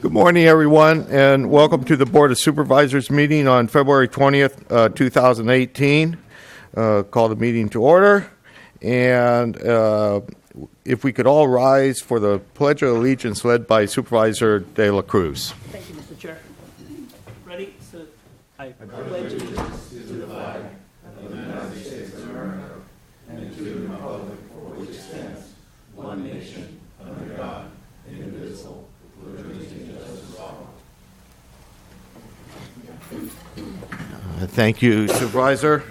Good morning, everyone, and welcome to the Board of Supervisors meeting on February 20th, 2018. Call the meeting to order, and if we could all rise for the Pledge of Allegiance led by Supervisor De La Cruz. Thank you, Mr. Chair. Ready? So I pledge allegiance to the flag of the United States of America and to the republic for which it stands, one nation, under God, indivisible, with liberty and justice for all. Thank you, Supervisor.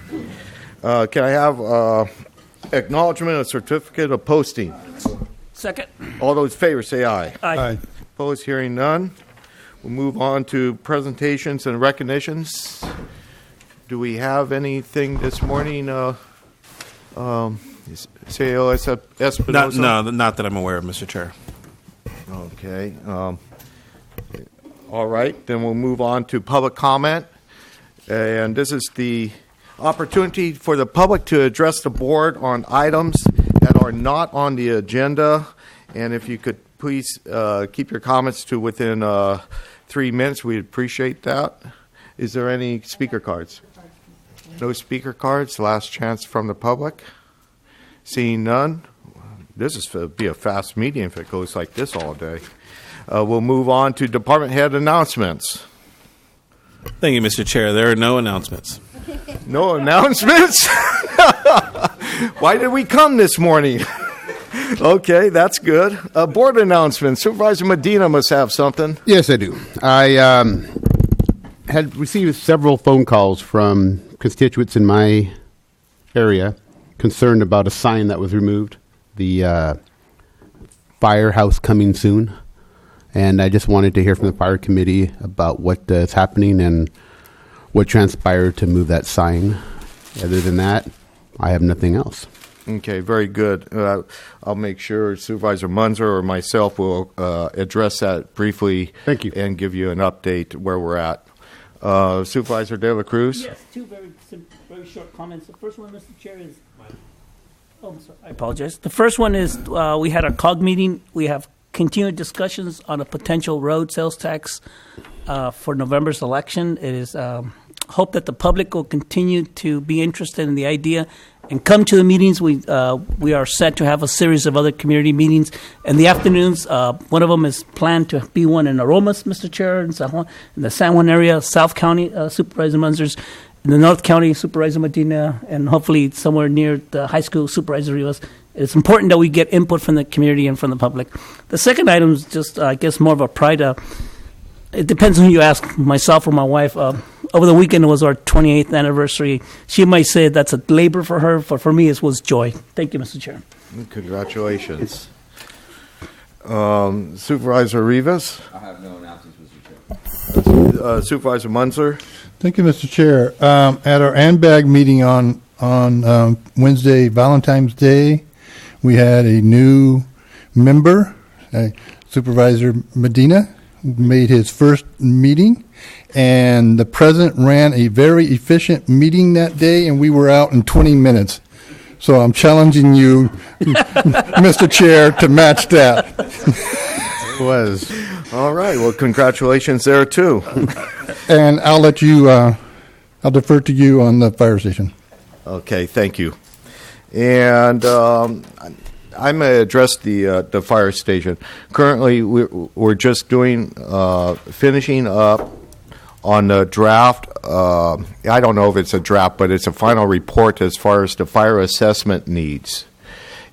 Can I have acknowledgement of certificate of posting? Second. All those in favor say aye. Aye. Opposed, hearing none. We'll move on to presentations and recognitions. Do we have anything this morning? CEO Espinosa? No, not that I'm aware of, Mr. Chair. Okay. All right. Then we'll move on to public comment. And this is the opportunity for the public to address the board on items that are not on the agenda. And if you could please keep your comments to within 3 minutes, we'd appreciate that. Is there any speaker cards? No speaker cards. Last chance from the public. Seeing none. This is to be a fast meeting if it goes like this all day. We'll move on to department head announcements. Thank you, Mr. Chair. There are no announcements. No announcements? Why did we come this morning? Okay, that's good. Board announcements. Supervisor Medina must have something. Yes, I do. I had received several phone calls from constituents in my area concerned about a sign that was removed, the firehouse coming soon. And I just wanted to hear from the fire committee about what is happening and what transpired to move that sign. Other than that, I have nothing else. Okay, very good. I'll make sure Supervisor Munzer or myself will address that briefly. Thank you. And give you an update where we're at. Supervisor De La Cruz? Yes, two very short comments. The first one, Mr. Chair, is... Oh, I'm sorry. I apologize. The first one is we had a COG meeting. We have continued discussions on a potential road sales tax for November's election. It is hope that the public will continue to be interested in the idea and come to the meetings. We are set to have a series of other community meetings in the afternoons. One of them is planned to be one in Aromas, Mr. Chair, in San Juan, in the San Juan area, South County, Supervisor Munzer's, in the North County, Supervisor Medina, and hopefully somewhere near the high school, Supervisor Rivas. It's important that we get input from the community and from the public. The second item is just, I guess, more of a pride. It depends on who you ask, myself or my wife. Over the weekend was our 28th anniversary. She might say that's a labor for her, but for me it was joy. Thank you, Mr. Chair. Congratulations. Supervisor Rivas? I have no announcements, Mr. Chair. Supervisor Munzer? Thank you, Mr. Chair. At our ANBAG meeting on Wednesday, Valentine's Day, we had a new member, Supervisor Medina, made his first meeting, and the president ran a very efficient meeting that day, and we were out in 20 minutes. So I'm challenging you, Mr. Chair, to match that. It was. All right. Well, congratulations there, too. And I'll let you, I'll defer to you on the fire station. Okay, thank you. And I'm going to address the fire station. Currently, we're just doing finishing up on the draft. I don't know if it's a draft, but it's a final report as far as the fire assessment needs,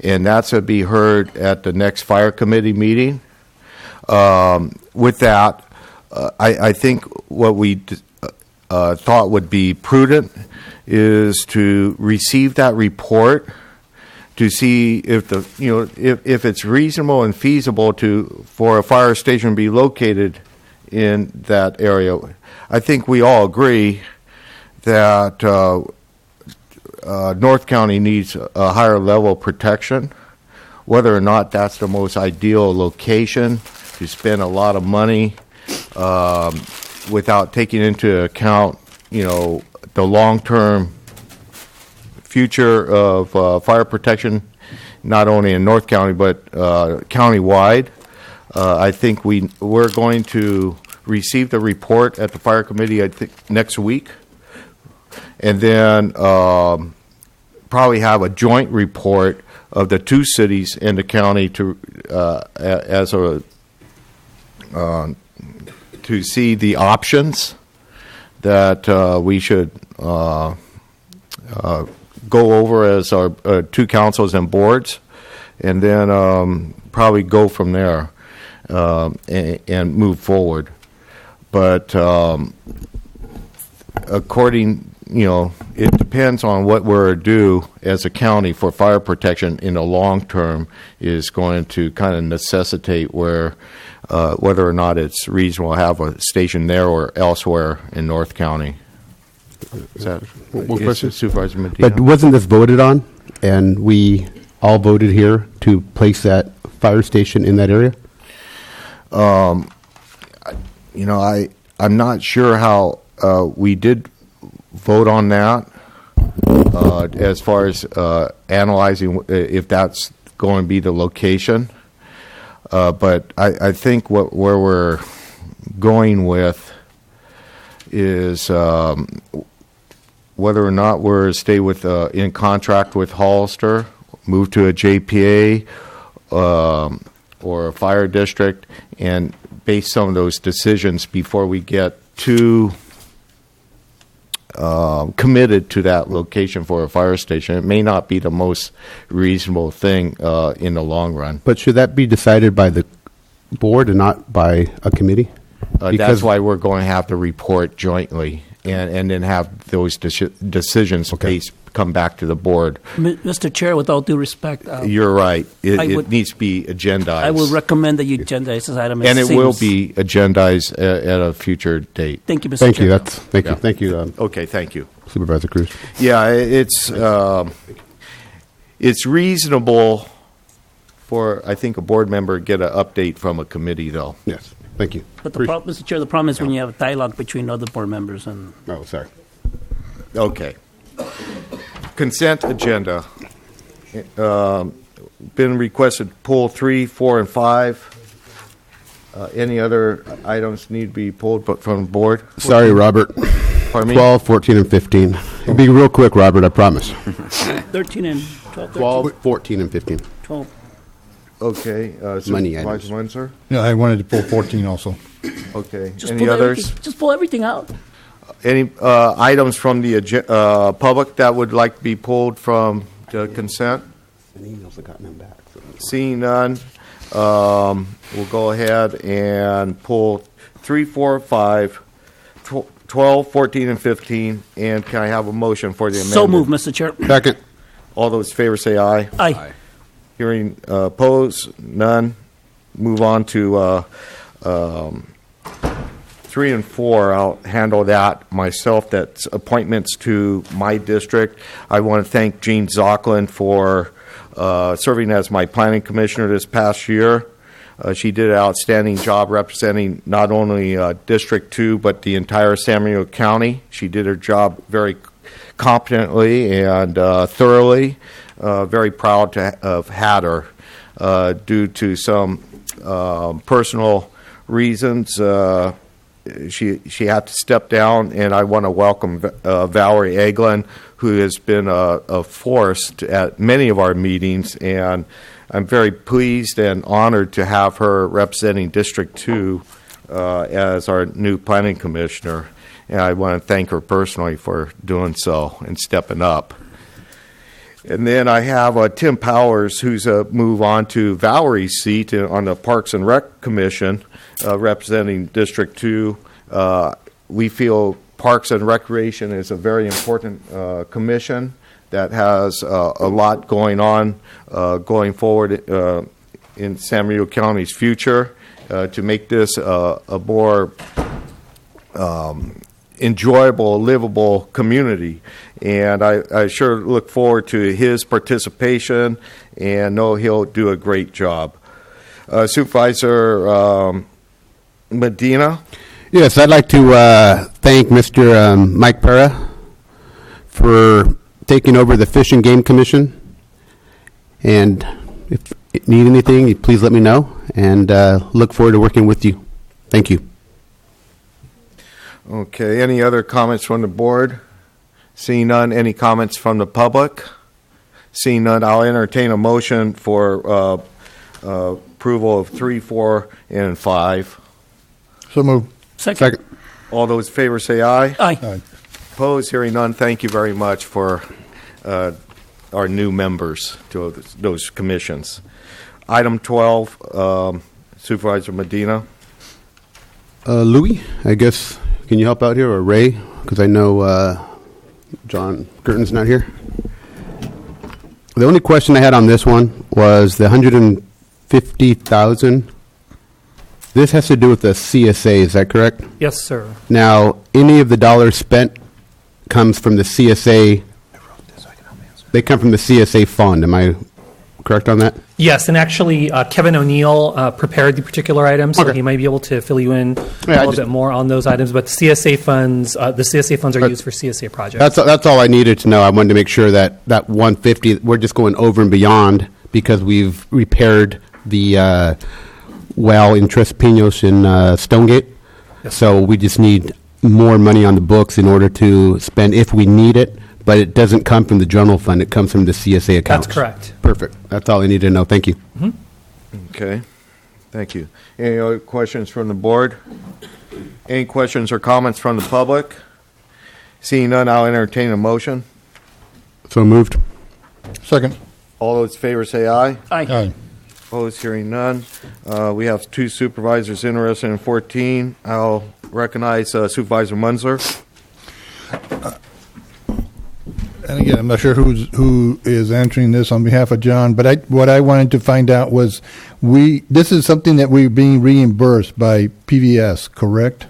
and that's to be heard at the next fire committee meeting. With that, I think what we thought would be prudent is to receive that report to see if if it's reasonable and feasible for a fire station to be located in that area. I think we all agree that North County needs a higher level of protection. Whether or not that's the most ideal location to spend a lot of money without taking into account, the long-term future of fire protection, not only in North County but county-wide. I think we're going to receive the report at the fire committee, I think, next week. And then probably have a joint report of the two cities in the county to see the options that we should go over as our two councils and boards, and then probably go from there and move forward. But according, it depends on what we're due as a county for fire protection in the long term is going to kind of necessitate whether or not it's reasonable to have a station there or elsewhere in North County. Is that One question? Supervisor Medina? But wasn't this voted on, and we all voted here to place that fire station in that area? I'm not sure how we did vote on that as far as analyzing if that's going to be the location. But I think where we're going with is whether or not we're stay with in contract with Hollister, move to a JPA or a fire district, and base some of those decisions before we get too committed to that location for a fire station. It may not be the most reasonable thing in the long run. But should that be decided by the board and not by a committee? That's why we're going to have to report jointly and then have those decisions come back to the board. Mr. Chair, with all due respect, You're right. It would- needs to be agendized. I would recommend that you agendize this item. and it will seems- be agendized at a future date. Thank you, Mr. Thank Chair. you. Thank Yeah. you. Thank you, Okay, thank you. Supervisor Cruz. Yeah, it's reasonable for, I think, a board member to get an update from a committee, though. Yes. Thank you. But Mr. Chair, the problem is when you have a dialogue between other board members and Oh, sorry. Okay. Consent agenda. Been requested pull 3, 4, and 5. Any other items need to be pulled from the board? Sorry, Robert. Pardon me? 12, 14, and 15. It'll be real quick, Robert, I promise. 13 and 12. 12, 14, and 15. 12. Okay. Money Supervisor items. Munzer? Yeah, I wanted to pull 14 also. Okay. Just Any pull others? everything- Just pull everything out. Any items from the public that would like to be pulled from the consent? Seeing none, we'll go ahead and pull 3, 4, 5, 12, 14, and 15. And can I have a motion for the amendment? So moved, Mr. Chair. Second. All those in favor say aye. Aye. Hearing opposed, none. Move on to 3 and 4. I'll handle that myself. That's appointments to my district. I want to thank Jean Zocklin for serving as my planning commissioner this past year. She did an outstanding job representing not only District 2, but the entire San Diego County. She did her job very competently and thoroughly. Very proud to have had her. Due to some personal reasons, she had to step down, and I want to welcome Valerie Eglin, who has been a force at many of our meetings, and I'm very pleased and honored to have her representing District 2 as our new planning commissioner, and I want to thank her personally for doing so and stepping up. And then I have Tim Powers, who's move on to Valerie's seat on the Parks and Rec Commission, representing District 2. We feel Parks and Recreation is a very important commission that has a lot going on going forward in San Diego County's future to make this a more enjoyable, livable community. And I sure look forward to his participation and know he'll do a great job. Supervisor Medina? Yes, I'd like to thank Mr. Mike Pera for taking over the Fish and Game Commission. And if you need anything, please let me know. and look forward to working with you. Thank you. Okay, any other comments from the board? Seeing none, any comments from the public? Seeing none, I'll entertain a motion for approval of 3, 4, and 5. So move. Second. All those in favor say aye. Aye. Aye. Opposed, hearing none, thank you very much for our new members to those commissions. Item 12, Supervisor Medina. Louis, I guess, can you help out here, or Ray? Because I know John Girton's not here. The only question I had on this one was the $150,000. This has to do with the CSA, is that correct? Yes, sir. Now, any of the dollars spent comes from the CSA. They come from the CSA fund. Am I correct on that? Yes, and actually, Kevin O'Neill prepared the particular items, so Okay. he might be able to fill you in Yeah, a little bit more on those items. But the CSA funds are used for CSA projects. That's all I needed to know. I wanted to make sure that that 150, we're just going over and beyond because we've repaired the well in Tres Pinos in Stonegate. Yes. So we just need more money on the books in order to spend if we need it, but it doesn't come from the general fund. It comes from the CSA accounts. That's correct. Perfect. That's all I need to know. Thank you. Okay, thank you. Any other questions from the board? Any questions or comments from the public? Seeing none, I'll entertain a motion. So moved. Second. All those in favor say aye. Aye. Aye. Opposed, hearing none. We have 2 supervisors interested in 14. I'll recognize Supervisor Munzler. And again, I'm not sure who is answering this on behalf of John, but what I wanted to find out was this is something that we're being reimbursed by PVS, correct?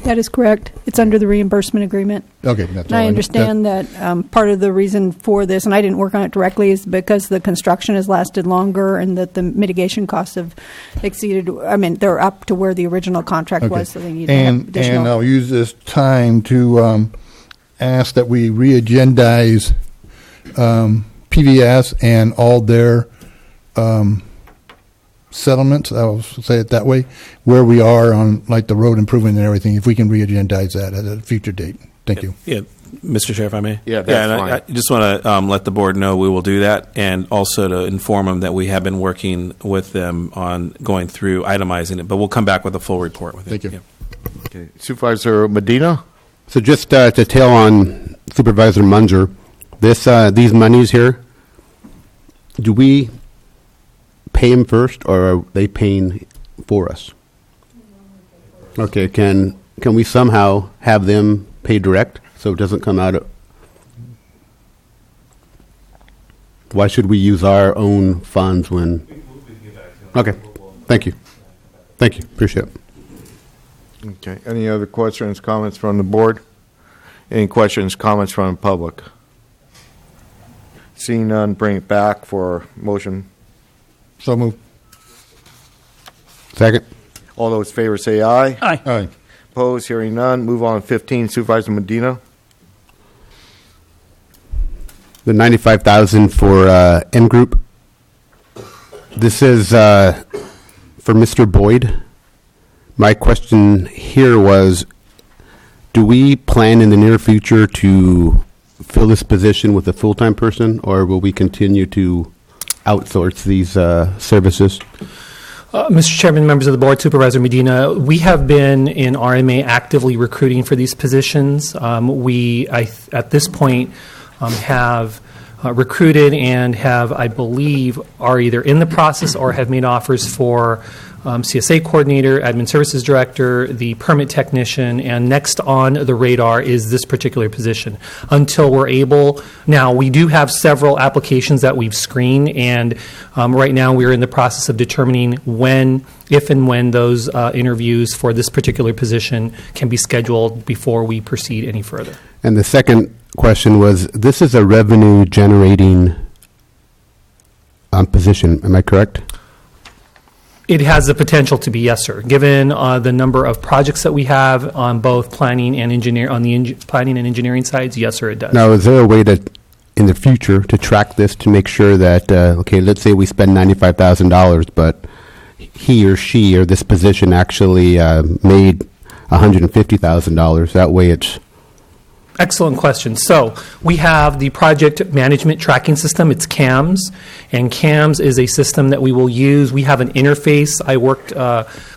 That is correct. It's under the reimbursement agreement. Okay, that's And all I understand that part of the reason for this, and I didn't work on it directly, is because the construction has lasted longer and that the mitigation costs have exceeded, I mean, they're up to where the original contract Okay. was, so they need to have And additional. I'll use this time to ask that we re-agendize PVS and all their settlements, I'll say it that way, where we are on like the road improvement and everything, if we can re-agendize that at a future date. Thank you. Yeah, Mr. Chair, if I may. Yeah, that's and fine. I just want to let the board know we will do that, and also to inform them that we have been working with them on going through itemizing it, but we'll come back with a full report with it. Thank you. Yeah. Okay. Supervisor Medina. So just to tail on Supervisor Munzer, these monies here, do we pay them first, or are they paying for us? Okay, can we somehow have them pay direct so it doesn't come out of? Why should we use our own funds when? Okay, thank you. Thank you, appreciate it. Okay. Any other questions, comments from the board? Any questions, comments from the public? Seeing none, bring it back for motion. So move. Second. All those in favor say aye. Aye. Aye. Opposed, hearing none. Move on to 15, Supervisor Medina. The 95,000 for M Group. This is for Mr. Boyd. My question here was, do we plan in the near future to fill this position with a full-time person, or will we continue to outsource these services? Mr. Chairman, members of the board, Supervisor Medina, we have been in RMA actively recruiting for these positions. At this point, have recruited and have, I believe, are either in the process or have made offers for CSA coordinator, admin services director, the permit technician, and next on the radar is this particular position. Until we're able, now we do have several applications that we've screened, and right now we're in the process of determining if and when those interviews for this particular position can be scheduled before we proceed any further. And the second question was, this is a revenue generating position, am I correct? It has the potential to be, yes, sir. Given the number of projects that we have on both planning and planning and engineering sides, yes, sir, it does. Now, is there a way to, in the future, to track this to make sure that, okay, let's say we spend $95,000, but he or she or this position actually made $150,000. That way it's Excellent question. So we have the project management tracking system. It's CAMS, and CAMS is a system that we will use. We have an interface. I worked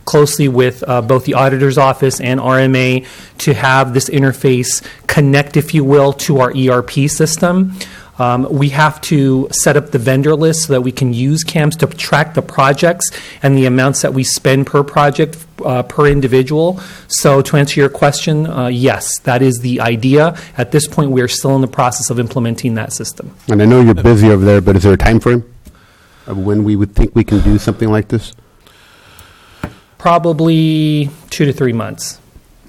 closely with both the auditor's office and RMA to have this interface connect, if you will, to our ERP system. We have to set up the vendor list so that we can use CAMS to track the projects and the amounts that we spend per project per individual. So to answer your question, yes, that is the idea. At this point, we are still in the process of implementing that system. And I know you're busy over there, but is there a time frame of when we would think we can do something like this? Probably 2 to 3 months.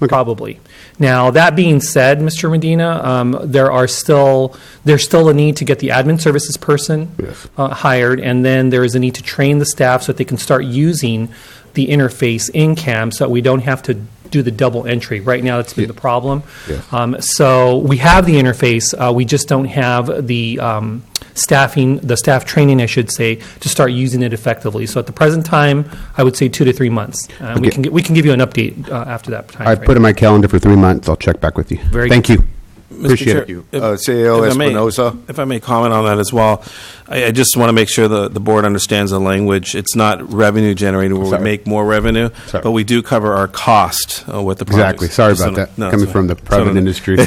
Okay. Probably. Now, that being said, Mr. Medina, there's still a need to get the admin services person Yes. hired, and then there is a need to train the staff so that they can start using the interface in CAM so that we don't have to do the double entry. Right now, that's been the problem. Yes. So we have the interface. We just don't have the the staff training, I should say, to start using it effectively. So at the present time, I would say 2 to 3 months. Okay. We can give you an update after that time I frame. put in my calendar for 3 months. I'll check back with you. Very Thank good. you. Mr. Appreciate Chair, it. you. if- CEO if I may- Espinoza. If I may comment on that as well, I just want to make sure the board understands the language. It's not revenue generating where Sorry. we make more revenue, Sorry. but we do cover our cost with the projects. Exactly. Sorry Just about so- that. no, Coming it's from fine. the private So- industry.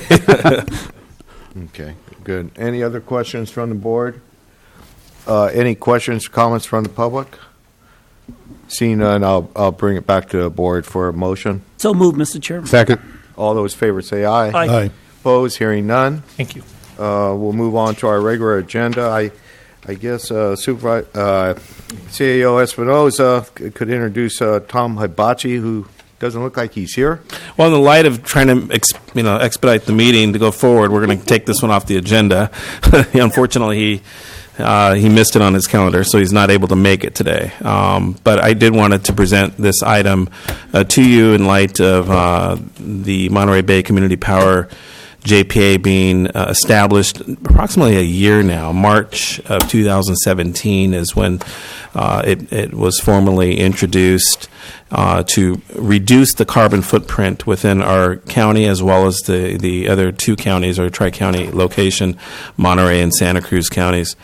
Okay, good. Any other questions from the board? Any questions, comments from the public? Seeing none, I'll bring it back to the board for a motion. So moved, Mr. Chairman. Second. All those in favor say aye. Aye. Aye. Opposed, hearing none. Thank you. We'll move on to our regular agenda. I guess CEO Espinoza could introduce Tom Hibachi, who doesn't look like he's here. Well, in the light of trying to expedite the meeting to go forward, we're going to take this one off the agenda. Unfortunately, he missed it on his calendar, so he's not able to make it today. But I did wanted to present this item to you in light of the Monterey Bay Community Power JPA being established approximately a year now. March of 2017 is when it was formally introduced to reduce the carbon footprint within our county as well as the other two counties, or tri-county location, Monterey and Santa Cruz counties.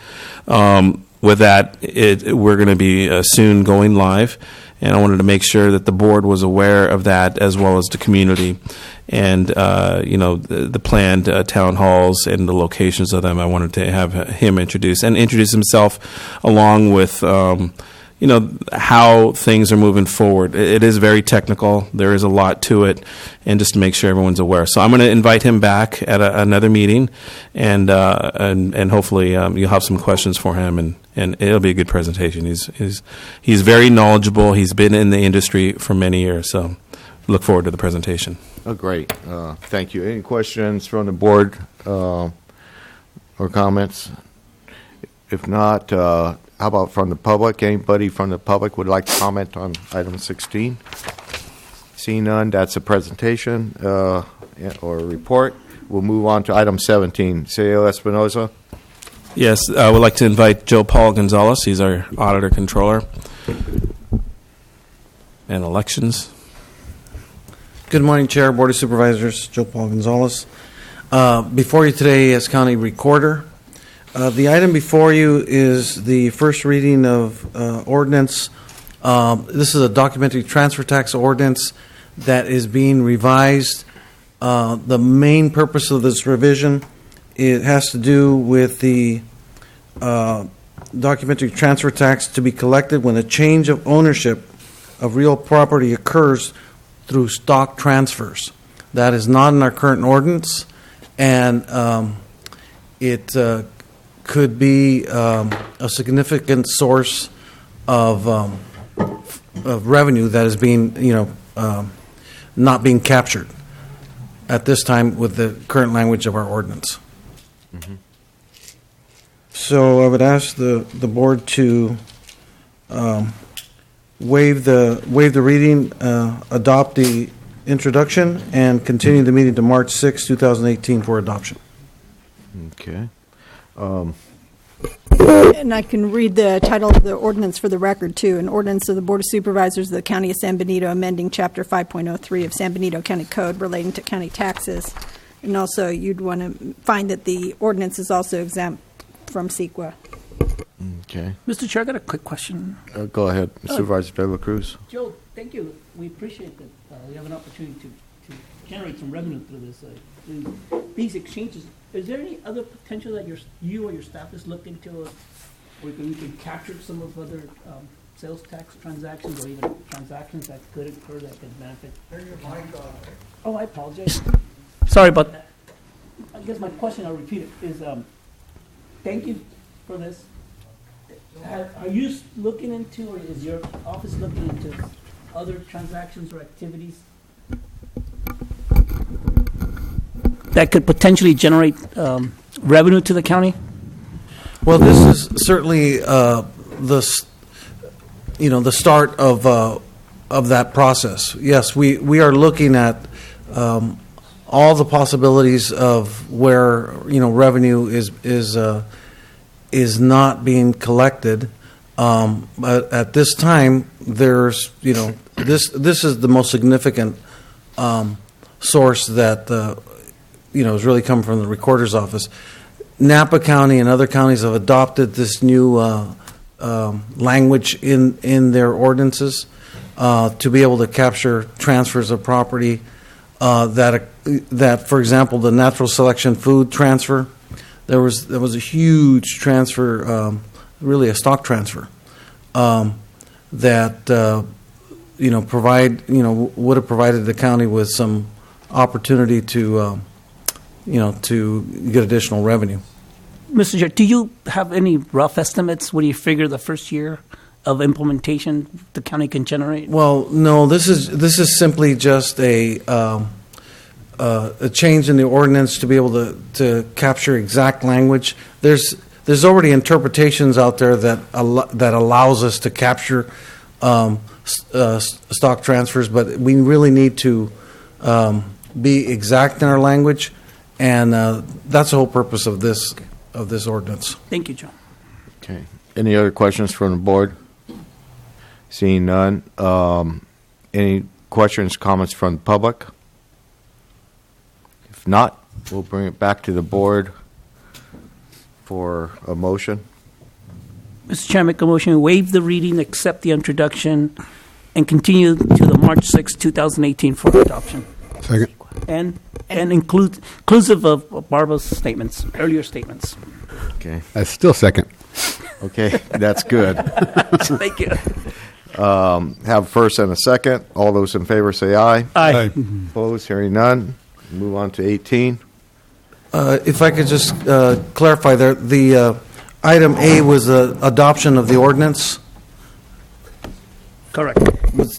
With that, we're going to be soon going live, and I wanted to make sure that the board was aware of that as well as the community. And, the planned town halls and the locations of them, I wanted to have him introduce himself along with, how things are moving forward. It is very technical. There is a lot to it, and just to make sure everyone's aware. So I'm going to invite him back at another meeting, and hopefully you'll have some questions for him, and it'll be a good presentation. He's very knowledgeable. He's been in the industry for many years, so look forward to the presentation. Oh, great. Thank you. Any questions from the board or comments? If not, how about from the public? Anybody from the public would like to comment on item 16? Seeing none, that's a presentation or a report. We'll move on to item 17. CEO Espinoza. Yes, I would like to invite Joe Paul Gonzalez. He's our auditor controller and elections. Good morning, Chair, Board of Supervisors, Joe Paul Gonzalez. Before you today as County Recorder, the item before you is the first reading of ordinance. This is a documentary transfer tax ordinance that is being revised. The main purpose of this revision, it has to do with the documentary transfer tax to be collected when a change of ownership of real property occurs through stock transfers. That is not in our current ordinance, and it could be a significant source of revenue that is being, not being captured at this time with the current language of our ordinance. Mm-hmm. So I would ask the board to waive the reading, adopt the introduction, and continue the meeting to March 6, 2018 for adoption. Okay. And I can read the title of the ordinance for the record, too. An ordinance of the Board of Supervisors of the County of San Benito amending Chapter 5.03 of San Benito County Code relating to county taxes. And also, you'd want to find that the ordinance is also exempt from CEQA. Okay. Mr. Chair, I got a quick question. Go ahead, Supervisor De La Cruz. Joe, thank you. We appreciate that we have an opportunity to generate some revenue through this. These exchanges, is there any other potential that you or your staff is looking to, where you can capture some of other sales tax transactions or even transactions that could occur that could benefit? Turn your mic on. Oh, I apologize. Sorry about that. I guess my question, I'll repeat it, is thank you for this. Are you looking into, or is your office looking into other transactions or activities that could potentially generate revenue to the county? Well, this is certainly the start of that process. Yes, we are looking at all the possibilities of where revenue is not being collected. But at this time, there's this is the most significant source that is really coming from the recorder's office. Napa County and other counties have adopted this new language in their ordinances to be able to capture transfers of property that, for example, the natural selection food transfer. There was a huge transfer, really a stock transfer, that would have provided the county with some opportunity to get additional revenue. Mr. Chair, do you have any rough estimates? What do you figure the first year of implementation the county can generate? Well, no. This is simply just a change in the ordinance to be able to capture exact language. There's already interpretations out there that allows us to capture stock transfers, but we really need to be exact in our language, and that's the whole purpose of this ordinance. Thank you, John. Okay. Any other questions from the board? Seeing none. Any questions, comments from the public? If not, we'll bring it back to the board for a motion. Mr. Chair, I make a motion to waive the reading, accept the introduction, and continue to the March 6, 2018 for adoption. Second. And inclusive of Barbara's statements, earlier statements. Okay. I still second. Okay, that's good. Thank you. Have first and a second. All those in favor say aye. Aye. Opposed? Hearing none. Move on to 18. If I could just clarify there, the item A was adoption of the ordinance. Correct.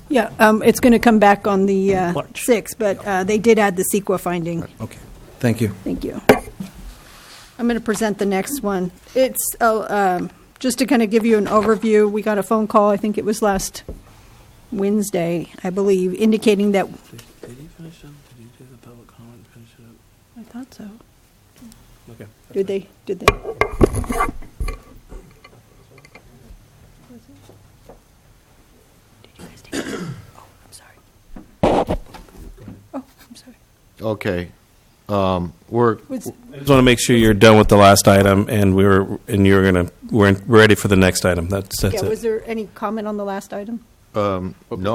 Yeah, it's going to come back on the March. 6th, but they did add the CEQA finding. Okay. Thank you. Thank you. I'm going to present the next one. It's just to kind of give you an overview. We got a phone call, I think it was last Wednesday, I believe, indicating that. Did you finish them? Did you do the public comment and finish it up? I thought so. Okay. Did they? Did they? Did you guys take it? Oh, I'm sorry. Oh, I'm sorry. Okay. I just want to make sure you're done with the last item, and we're ready for the next item. That's Yeah, it. was there any comment on the last item? No,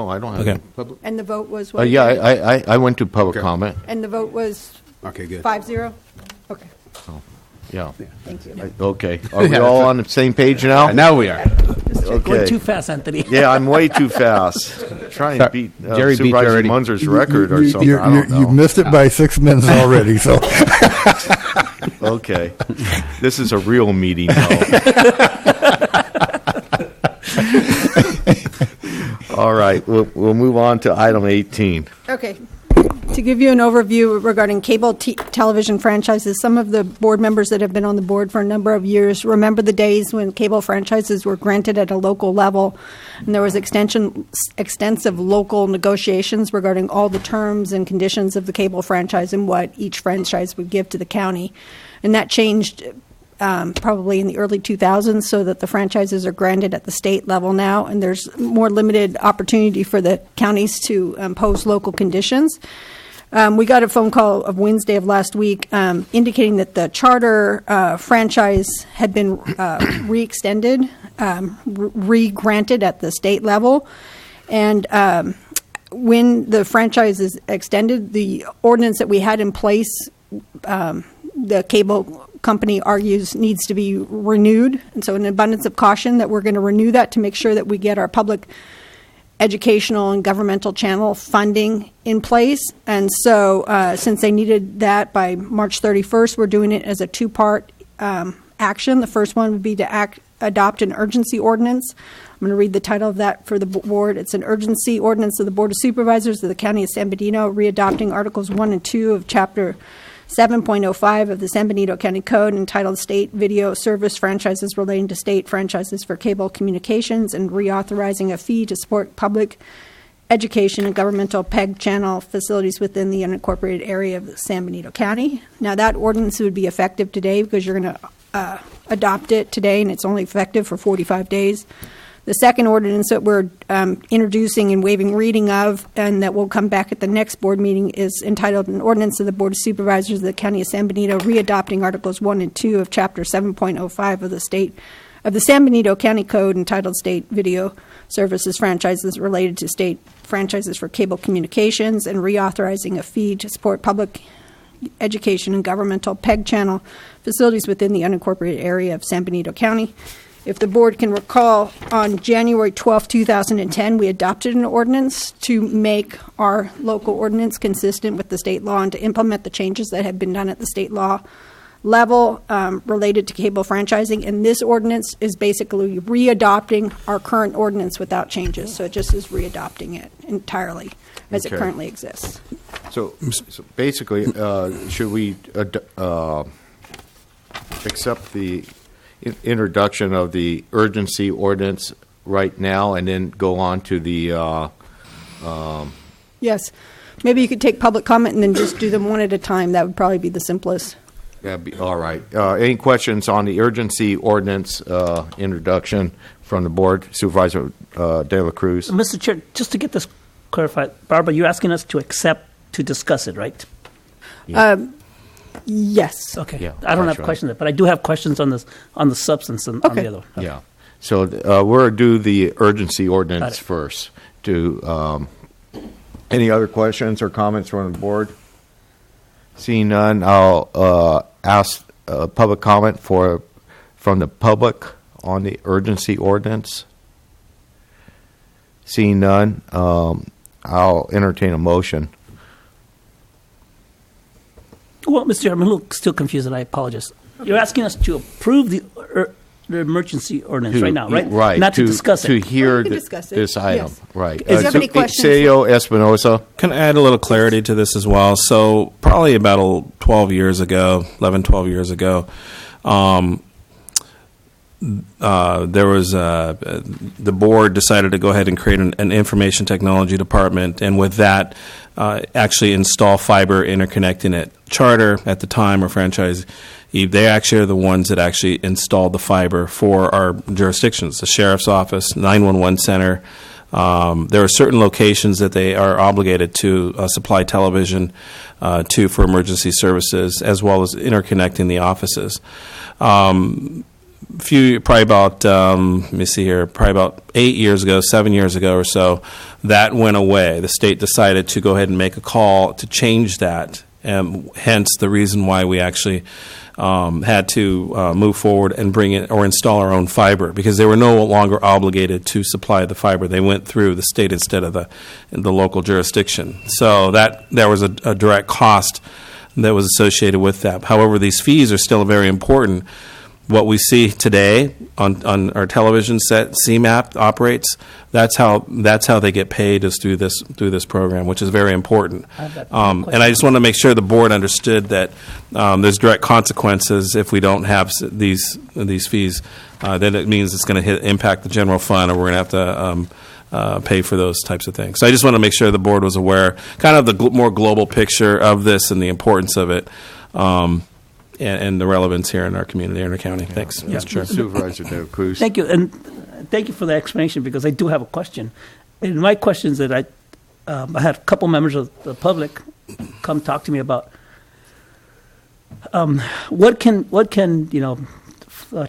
I don't have Okay. any. And the vote was what? Yeah, I went to public comment. And the vote was Okay, good. 5-0? Okay, Yeah. thank you. Okay. Are we all on the same page now? Now we are. Going Okay. too fast, Anthony. Yeah, I'm way too fast. Trying to beat Jerry beat you Supervisor already. Munzer's record or something. I don't know. You missed it by 6 minutes already, so. Okay. This is a real meeting, though. All right. We'll move on to item 18. Okay. To give you an overview regarding cable television franchises, some of the board members that have been on the board for a number of years remember the days when cable franchises were granted at a local level, and there was extensive local negotiations regarding all the terms and conditions of the cable franchise and what each franchise would give to the county. And that changed probably in the early 2000s, so that the franchises are granted at the state level now, and there's more limited opportunity for the counties to impose local conditions. We got a phone call of Wednesday of last week indicating that the charter franchise had been re-extended, re-granted at the state level. And when the franchise is extended, the ordinance that we had in place, the cable company argues needs to be renewed. And so in abundance of caution that we're going to renew that to make sure that we get our public educational and governmental channel funding in place. And so since they needed that by March 31st, we're doing it as a two-part action. The first one would be to adopt an urgency ordinance. I'm going to read the title of that for the board. It's an urgency ordinance of the Board of Supervisors of the County of San Bernardino, readopting Articles 1 and 2 of Chapter 7.05 of the San Benito County Code, entitled State Video Service Franchises Relating to State Franchises for Cable Communications, and reauthorizing a fee to support public education and governmental PEG channel facilities within the unincorporated area of San Benito County. Now, that ordinance would be effective today because you're going to adopt it today, and it's only effective for 45 days. The second ordinance that we're introducing and waiving reading of, and that will come back at the next board meeting, is entitled An Ordinance of the Board of Supervisors of the County of San Benito, readopting Articles 1 and 2 of Chapter 7.05 of the San Benito County Code, entitled State Video Services Franchises Related to State Franchises for Cable Communications, and reauthorizing a fee to support public education and governmental PEG channel facilities within the unincorporated area of San Benito County. If the board can recall, on January 12, 2010, we adopted an ordinance to make our local ordinance consistent with the state law and to implement the changes that have been done at the state law level related to cable franchising. And this ordinance is basically readopting our current ordinance without changes. So it just is readopting it entirely as it currently exists. So basically, should we accept the introduction of the urgency ordinance right now and then go on to the Yes. Maybe you could take public comment and then just do them one at a time. That would probably be the simplest. that'd be all right. Any questions on the urgency ordinance introduction from the board? Supervisor De La Cruz. Mr. Chair, just to get this clarified, Barbara, you're asking us to accept to discuss it, right? Yes. Okay. Yeah, I don't have that's right. questions, but I do have questions on the substance and on Okay. the other. Okay. Yeah. So we'll do the urgency ordinance Got it. first. Any other questions or comments from the board? Seeing none, I'll ask public comment from the public on the urgency ordinance. Seeing none, I'll entertain a motion. Well, Mr. Chair, I'm a little still confused, and I apologize. You're asking us to approve the emergency ordinance right now, right? Right. Not to discuss it. To hear We can th- discuss it, this item. yes. Right. If you have any questions- Sergio Espinosa. Can I add a little clarity to this as well? So probably about 12 years ago, there was the board decided to go ahead and create an information technology department, and with that, actually install fiber interconnect in it. Charter at the time, or franchise, they actually are the ones that actually installed the fiber for our jurisdictions, the sheriff's office, 911 center. There are certain locations that they are obligated to supply television to for emergency services, as well as interconnecting the offices. Probably about 7 years ago or so, that went away. The state decided to go ahead and make a call to change that, and hence the reason why we actually had to move forward and bring in or install our own fiber, because they were no longer obligated to supply the fiber. They went through the state instead of the local jurisdiction. So there was a direct cost that was associated with that. However, these fees are still very important. What we see today on our television set, CMAP operates. That's how they get paid, is through this program, which is very important. And I just want to make sure the board understood that there's direct consequences if we don't have these fees. Then it means it's going to impact the general fund, or we're going to have to pay for those types of things. So I just want to make sure the board was aware, kind of the more global picture of this and the importance of it. and the relevance here in our community and our county. Thanks, Mr. Chair. Supervisor De La Cruz. Thank you, and thank you for the explanation, because I do have a question. And my question is that I had a couple members of the public come talk to me about what can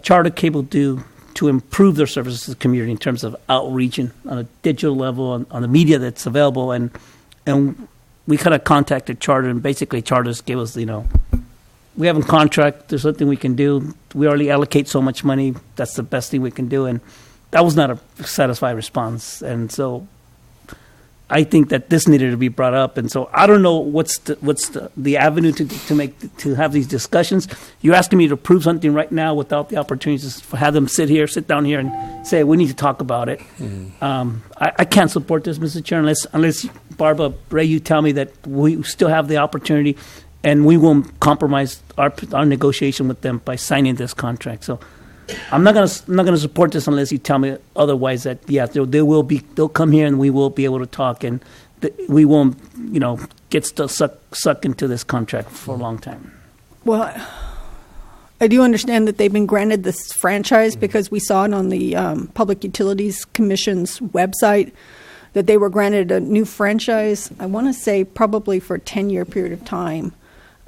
Charter Cable do to improve their services to the community in terms of outreach and on a digital level, on the media that's available, and we kind of contacted Charter, and basically Charter gave us, we have a contract, there's something we can do, we already allocate so much money, that's the best thing we can do, and that was not a satisfied response, and so I think that this needed to be brought up, and so I don't know what's the avenue to have these discussions. You're asking me to prove something right now without the opportunities to have them sit down here and say we need to talk about it. I can't support this, Mr. Chair, unless Barbara Ray, you tell me that we still have the opportunity, and we won't compromise our negotiation with them by signing this contract. So I'm not gonna support this unless you tell me otherwise. That they'll come here and we will be able to talk, and we won't get sucked into this contract for a long time. Well, I do understand that they've been granted this franchise because we saw it on the Public Utilities Commission's website that they were granted a new franchise. I want to say probably for a 10-year period of time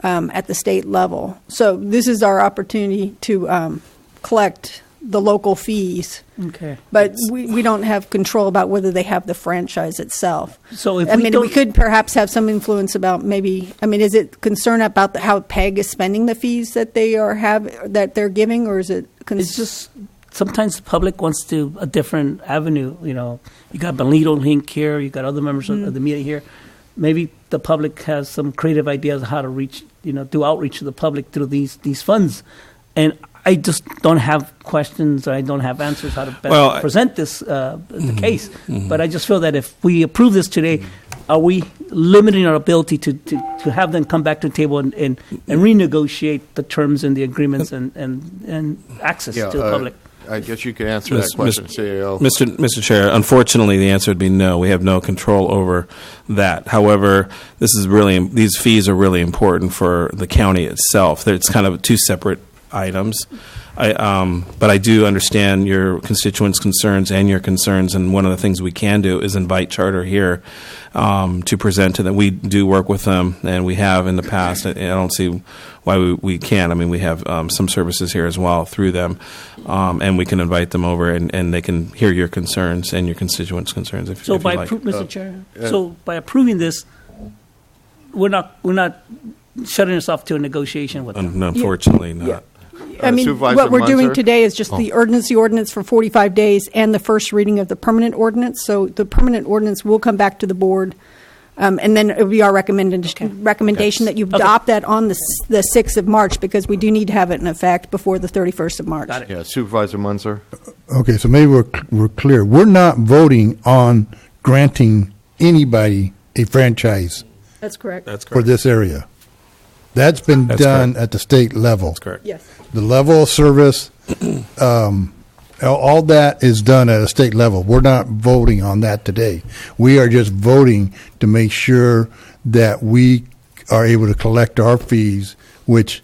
at the state level. So this is our opportunity to collect the local fees. Okay. But we don't have control about whether they have the franchise itself. So if we could perhaps have some influence about is it concern about how PEG is spending the fees that that they're giving, or is it? It's just sometimes the public wants to a different avenue. You got Benito Link here, you got other members of the media here. Maybe the public has some creative ideas of how to reach, do outreach to the public through these funds, and I just don't have questions. I don't have answers how to best present this the case. But I just feel that if we approve this today, are we limiting our ability to have them come back to the table and renegotiate the terms and the agreements and access to the public? I guess you can answer that question, CAO. Mr. Chair, unfortunately, the answer would be no. We have no control over that. However, these fees are really important for the county itself. It's kind of two separate items. But I do understand your constituents' concerns and your concerns, and one of the things we can do is invite Charter here to present to them. We do work with them, and we have in the past. I don't see why we can't. I mean, we have some services here as well through them, and we can invite them over, and they can hear your concerns and your constituents' concerns if you like. Mr. Chair, so by approving this, we're not shutting us off to a negotiation with them. Unfortunately, not. Yeah. What we're doing today is just the ordinance for 45 days and the first reading of the permanent ordinance. So the permanent ordinance will come back to the board, and then it will be our recommendation that you adopt that on the 6th of March, because we do need to have it in effect before the 31st of March. Got it. Yeah, Supervisor Munzer. Okay, so maybe we're clear. We're not voting on granting anybody a franchise That's correct. for this area. That's been done at the state level. That's correct. Yes. The level of service, all that is done at a state level. We're not voting on that today. We are just voting to make sure that we are able to collect our fees, which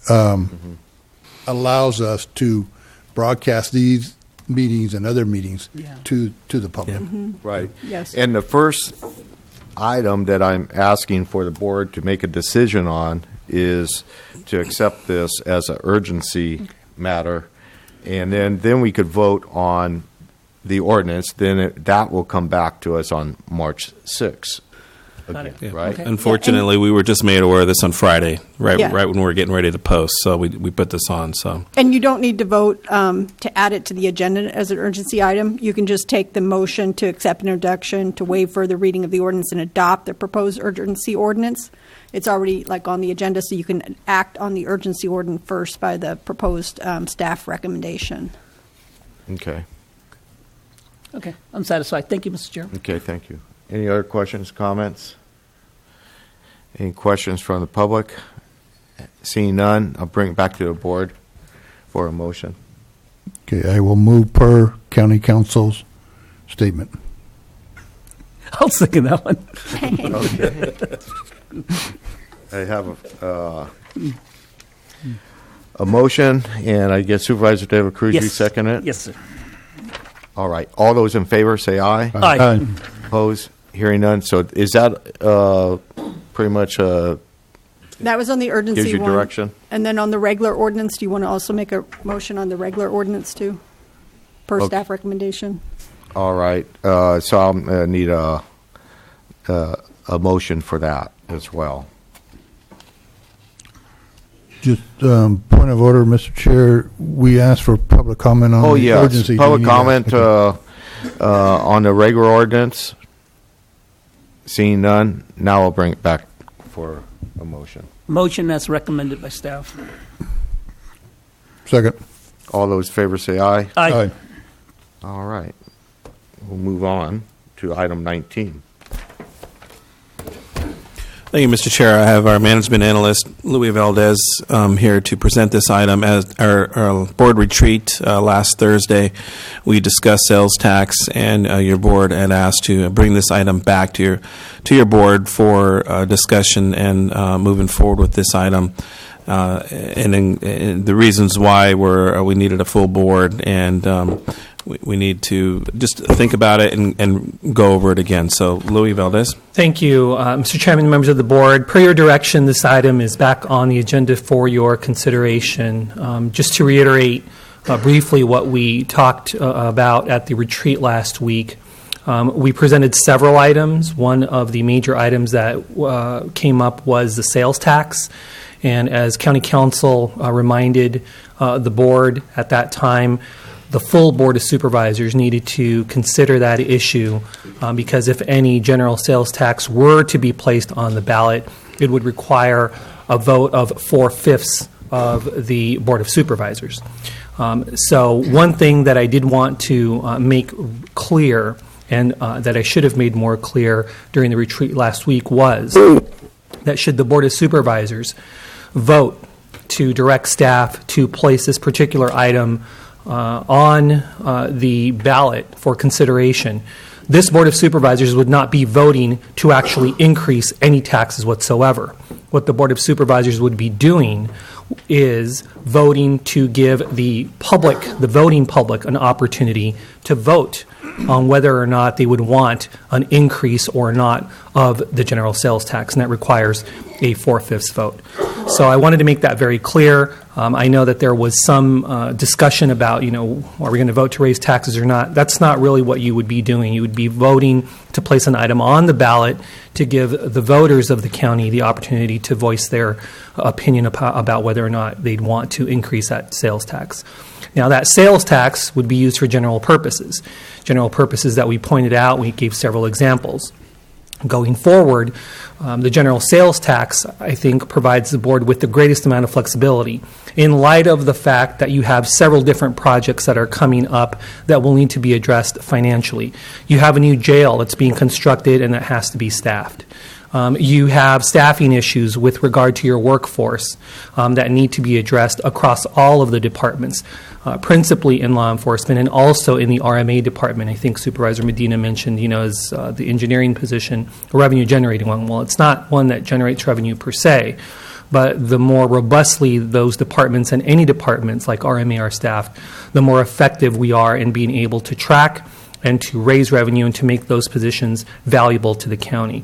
allows us to broadcast these meetings and other meetings to the public. Right. Yes. And the first item that I'm asking for the board to make a decision on is to accept this as an urgency matter, and then we could vote on the ordinance. Then that will come back to us on March 6th. Got it. Yeah. Right? Okay. Unfortunately, we were just made aware of this on Friday, right Yeah. when we were getting ready to post. So we put this on. So And you don't need to vote to add it to the agenda as an urgency item. You can just take the motion to accept an introduction, to waive further reading of the ordinance, and adopt the proposed urgency ordinance. It's already on the agenda, so you can act on the urgency ordinance first by the proposed staff recommendation. Okay. Okay, I'm satisfied. Thank you, Mr. Chair. Okay, thank you. Any other questions, comments? Any questions from the public? Seeing none, I'll bring it back to the board for a motion. Okay, I will move per county council's statement. I'll second that one. I have A motion, and I guess Supervisor De La Cruz, you Yes. second it? Yes, sir. All right. All those in favor say aye. Aye. Opposed? Hearing none. So is that pretty much That was on the urgency gives you one. direction? And then on the regular ordinance, do you want to also make a motion on the regular ordinance too? Per Okay. staff recommendation? All right. So I'll need a motion for that as well. Just point of order, Mr. Chair, we asked for public comment on Oh, the yes. urgency. Public Do you need comment that? on the regular ordinance. Seeing none, now I'll bring it back for a motion. Motion as recommended by staff. Second. All those in favor say aye. Aye. All right. We'll move on to item 19. Thank you, Mr. Chair. I have our management analyst, Louis Valdez, here to present this item. At our board retreat last Thursday, we discussed sales tax, and your board had asked to bring this item back to your board for discussion and moving forward with this item. And the reasons why were we needed a full board, and we need to just think about it and go over it again. So, Louis Valdez. Thank you, Mr. Chairman, members of the board. Per your direction, this item is back on the agenda for your consideration. Just to reiterate briefly what we talked about at the retreat last week, we presented several items. One of the major items that came up was the sales tax. And as County Council reminded the board at that time, the full Board of Supervisors needed to consider that issue because if any general sales tax were to be placed on the ballot, it would require a vote of 4/5 of the Board of Supervisors. So one thing that I did want to make clear and that I should have made more clear during the retreat last week was that should the Board of Supervisors vote to direct staff to place this particular item on the ballot for consideration, this Board of Supervisors would not be voting to actually increase any taxes whatsoever. What the Board of Supervisors would be doing is voting to give the public, the voting public, an opportunity to vote on whether or not they would want an increase or not of the general sales tax, and that requires a 4/5 vote. So I wanted to make that very clear. I know that there was some discussion about, are we going to vote to raise taxes or not? That's not really what you would be doing. You would be voting to place an item on the ballot to give the voters of the county the opportunity to voice their opinion about whether or not they'd want to increase that sales tax. Now, that sales tax would be used for general purposes that we pointed out. We gave several examples. Going forward, the general sales tax, I think, provides the board with the greatest amount of flexibility in light of the fact that you have several different projects that are coming up that will need to be addressed financially. You have a new jail that's being constructed and that has to be staffed. You have staffing issues with regard to your workforce that need to be addressed across all of the departments, principally in law enforcement and also in the RMA department. I think Supervisor Medina mentioned, as the engineering position, a revenue generating one. Well, it's not one that generates revenue per se, but the more robustly those departments and any departments like RMA are staffed, the more effective we are in being able to track and to raise revenue and to make those positions valuable to the county.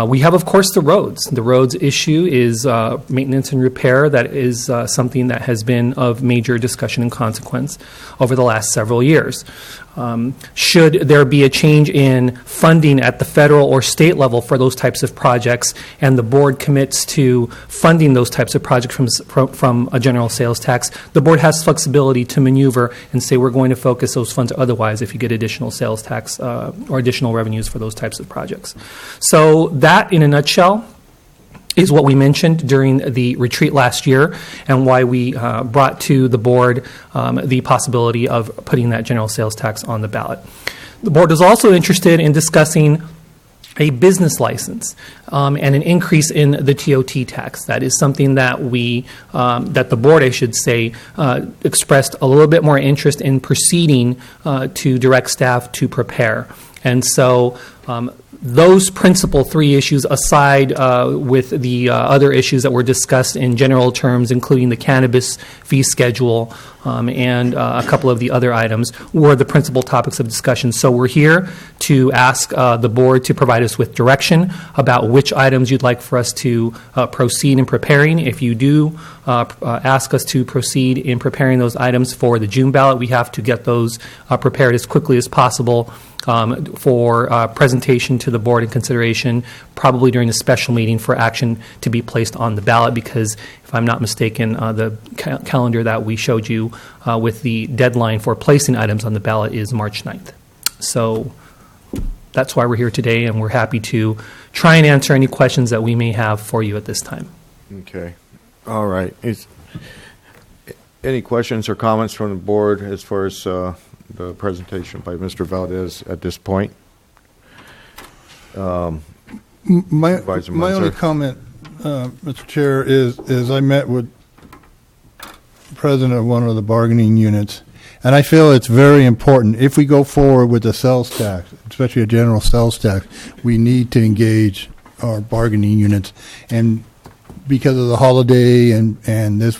We have, of course, the roads. The roads issue is maintenance and repair. That is something that has been of major discussion and consequence over the last several years. Should there be a change in funding at the federal or state level for those types of projects, and the board commits to funding those types of projects from a general sales tax, the board has flexibility to maneuver and say we're going to focus those funds otherwise if you get additional sales tax or additional revenues for those types of projects. So that, in a nutshell, is what we mentioned during the retreat last year and why we brought to the board the possibility of putting that general sales tax on the ballot. The board is also interested in discussing a business license and an increase in the TOT tax. That is something that that the board, I should say, expressed a little bit more interest in proceeding to direct staff to prepare. And so those principal three issues, aside with the other issues that were discussed in general terms, including the cannabis fee schedule and a couple of the other items, were the principal topics of discussion. So we're here to ask the board to provide us with direction about which items you'd like for us to proceed in preparing. If you do ask us to proceed in preparing those items for the June ballot, we have to get those prepared as quickly as possible for presentation to the board and consideration, probably during the special meeting for action to be placed on the ballot, because if I'm not mistaken, the calendar that we showed you with the deadline for placing items on the ballot is March 9th. So that's why we're here today, and we're happy to try and answer any questions that we may have for you at this time. Okay. All right. Any questions or comments from the board as far as the presentation by Mr. Valdez at this point? My Supervisor only Munzer. comment, Mr. Chair, is I met with the president of one of the bargaining units, and I feel it's very important, if we go forward with the sales tax, especially a general sales tax, we need to engage our bargaining units. And because of the holiday and this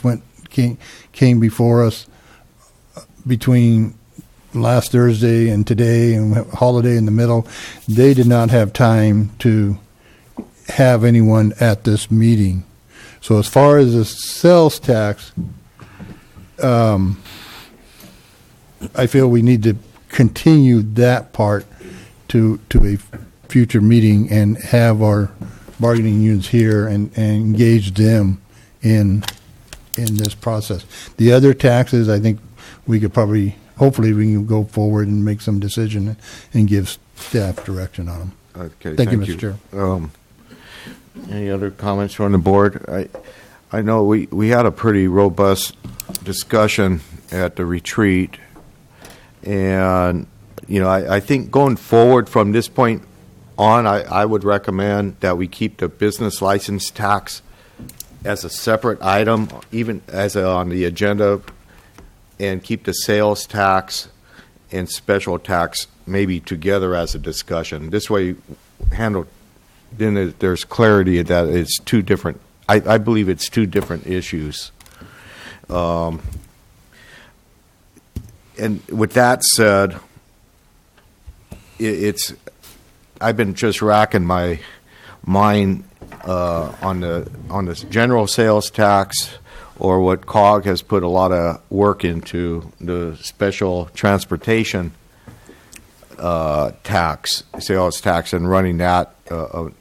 came before us between last Thursday and today, and holiday in the middle, they did not have time to have anyone at this meeting. So as far as the sales tax, I feel we need to continue that part to a future meeting and have our bargaining units here and engage them in this process. The other taxes, I think we could probably, hopefully we can go forward and make some decision and give staff direction on them. Okay, Thank you, Mr. Chair. Any other comments from the board? I know we had a pretty robust discussion at the retreat, and I think going forward from this point on, I would recommend that we keep the business license tax as a separate item, even as on the agenda, and keep the sales tax and special tax maybe together as a discussion. This way, then there's clarity that it's two different. I believe it's two different issues. And with that said, I've been just racking my mind on the general sales tax, or what COG has put a lot of work into, the special transportation sales tax, and running that a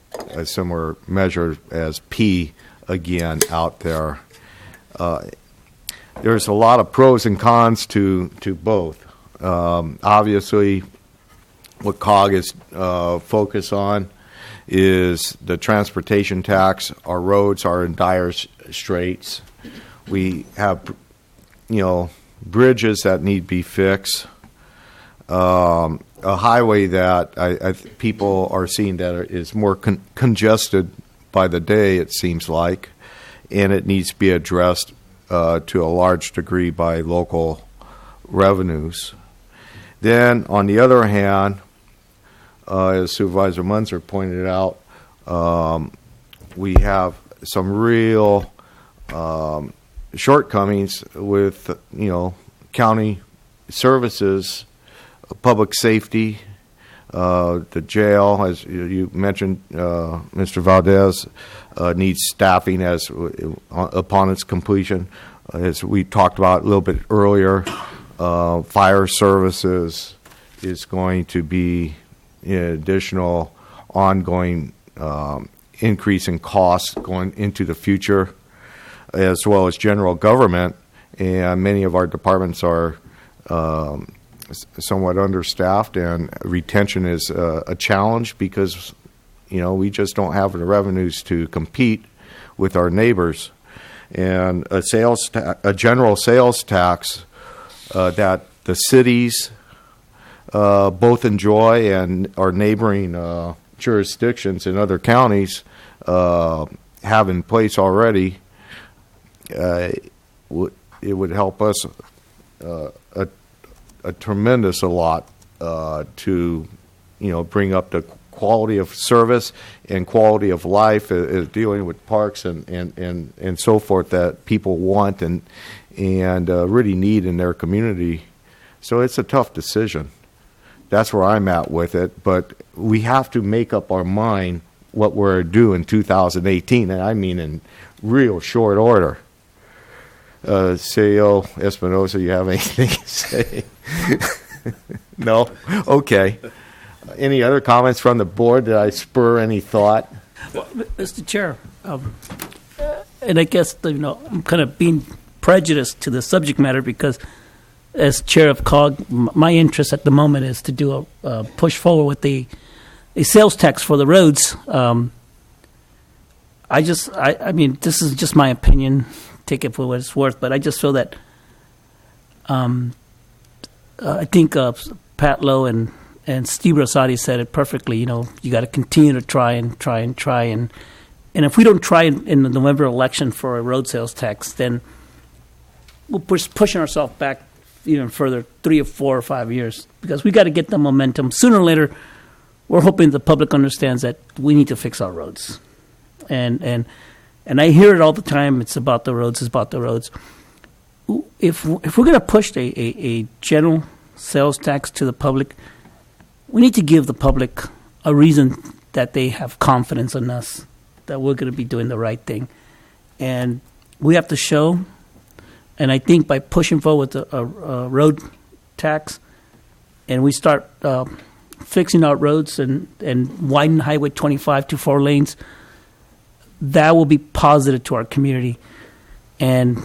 similar measure as P again out there. There's a lot of pros and cons to both. Obviously, what COG is focused on is the transportation tax. Our roads are in dire straits. We have, bridges that need to be fixed. A highway that people are seeing that is more congested by the day, it seems like, and it needs to be addressed to a large degree by local revenues. Then, on the other hand, as Supervisor Munzer pointed out, we have some real shortcomings with, county services, public safety, the jail, as you mentioned, Mr. Valdez, needs staffing upon its completion. As we talked about a little bit earlier, fire services is going to be an additional ongoing increase in costs going into the future, as well as general government. And many of our departments are somewhat understaffed, and retention is a challenge because, we just don't have the revenues to compete with our neighbors. And a general sales tax that the cities both enjoy and our neighboring jurisdictions in other counties have in place already, it would help us a tremendous lot to bring up the quality of service and quality of life, dealing with parks and so forth that people want and really need in their community. So it's a tough decision. That's where I'm at with it. But we have to make up our mind what we're due in 2018, and I mean in real short order. CEO Espinosa, you have anything to say? No? Okay. Any other comments from the board? Did I spur any thought? Well, Mr. Chair, and I guess I'm kind of being prejudiced to the subject matter because, as chair of COG, my interest at the moment is to do a push forward with a sales tax for the roads. I mean, this is just my opinion. Take it for what it's worth, but I just feel that I think Pat Lowe and Steve Rosati said it perfectly. You got to continue to try, and if we don't try in the November election for a road sales tax, then we're pushing ourselves back even further, 3 or 4 or 5 years, because we got to get the momentum. Sooner or later, we're hoping the public understands that we need to fix our roads, and I hear it all the time. It's about the roads. It's about the roads. If we're going to push a general sales tax to the public, we need to give the public a reason that they have confidence in us, that we're going to be doing the right thing. And we have to show, and I think by pushing forward with a road tax, and we start fixing our roads and widen Highway 25 to 4 lanes, that will be positive to our community. And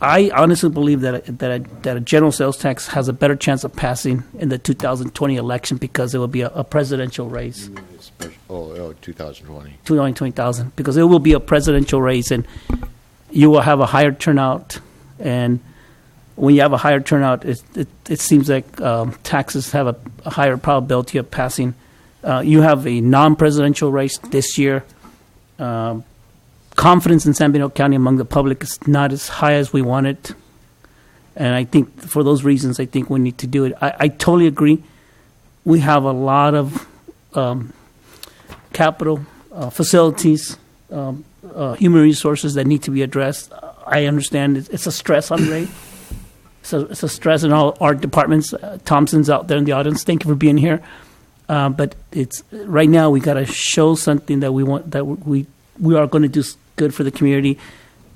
I honestly believe that a general sales tax has a better chance of passing in the 2020 election because it will be a presidential race. 2020. 220,000, because it will be a presidential race, and you will have a higher turnout. And when you have a higher turnout, it seems like taxes have a higher probability of passing. You have a non-presidential race this year. Confidence in San Bernardino County among the public is not as high as we want it. And I think for those reasons, I think we need to do it. I totally agree. We have a lot of capital, facilities, human resources that need to be addressed. I understand it's a stress on Ray. So it's a stress in all our departments. Thompson's out there in the audience. Thank you for being here. But it's right now we got to show something that we want, that we are going to do good for the community.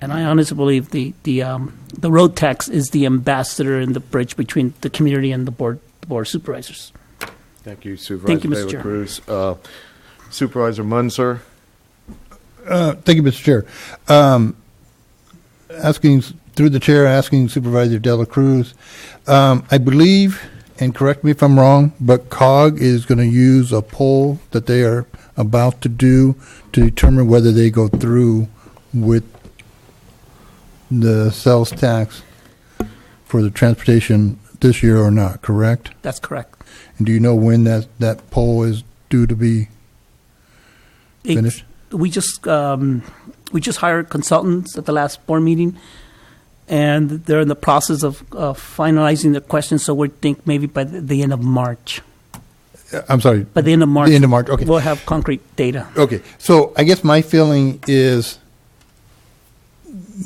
And I honestly believe the road tax is the ambassador and the bridge between the community and the board of supervisors. Thank you, Supervisor. Thank you, Mr. Taylor Chair. Cruz. Supervisor Munzer. Thank you, Mr. Chair. Through the chair, asking Supervisor Dela Cruz, I believe, and correct me if I'm wrong, but COG is going to use a poll that they are about to do to determine whether they go through with the sales tax for the transportation this year or not, correct? That's correct. And do you know when that poll is due to be finished? We just hired consultants at the last board meeting, and they're in the process of finalizing the questions. So we think maybe by the end of March. I'm sorry. By the end of March. The end of March. Okay. We'll have concrete data. Okay. So I guess my feeling is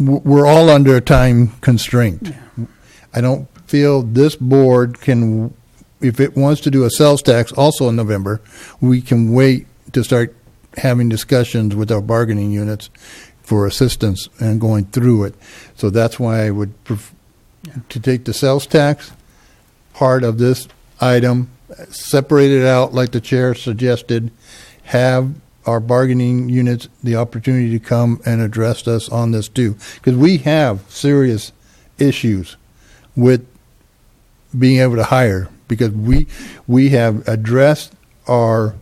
we're all under a time constraint. Yeah. I don't feel this board can, if it wants to do a sales tax also in November, we can wait to start having discussions with our bargaining units for assistance and going through it. So that's why I would to take the sales tax part of this item, separate it out like the chair suggested, have our bargaining units the opportunity to come and address us on this too. Because we have serious issues with being able to hire, because we have addressed our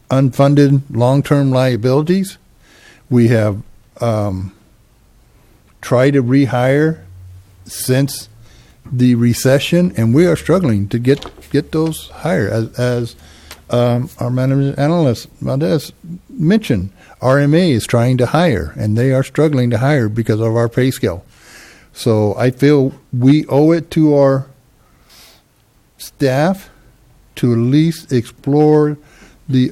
unfunded long-term liabilities. We have tried to rehire since the recession, and we are struggling to get those hired. As our management analyst Valdez mentioned, RMA is trying to hire, and they are struggling to hire because of our pay scale. So I feel we owe it to our staff to at least explore the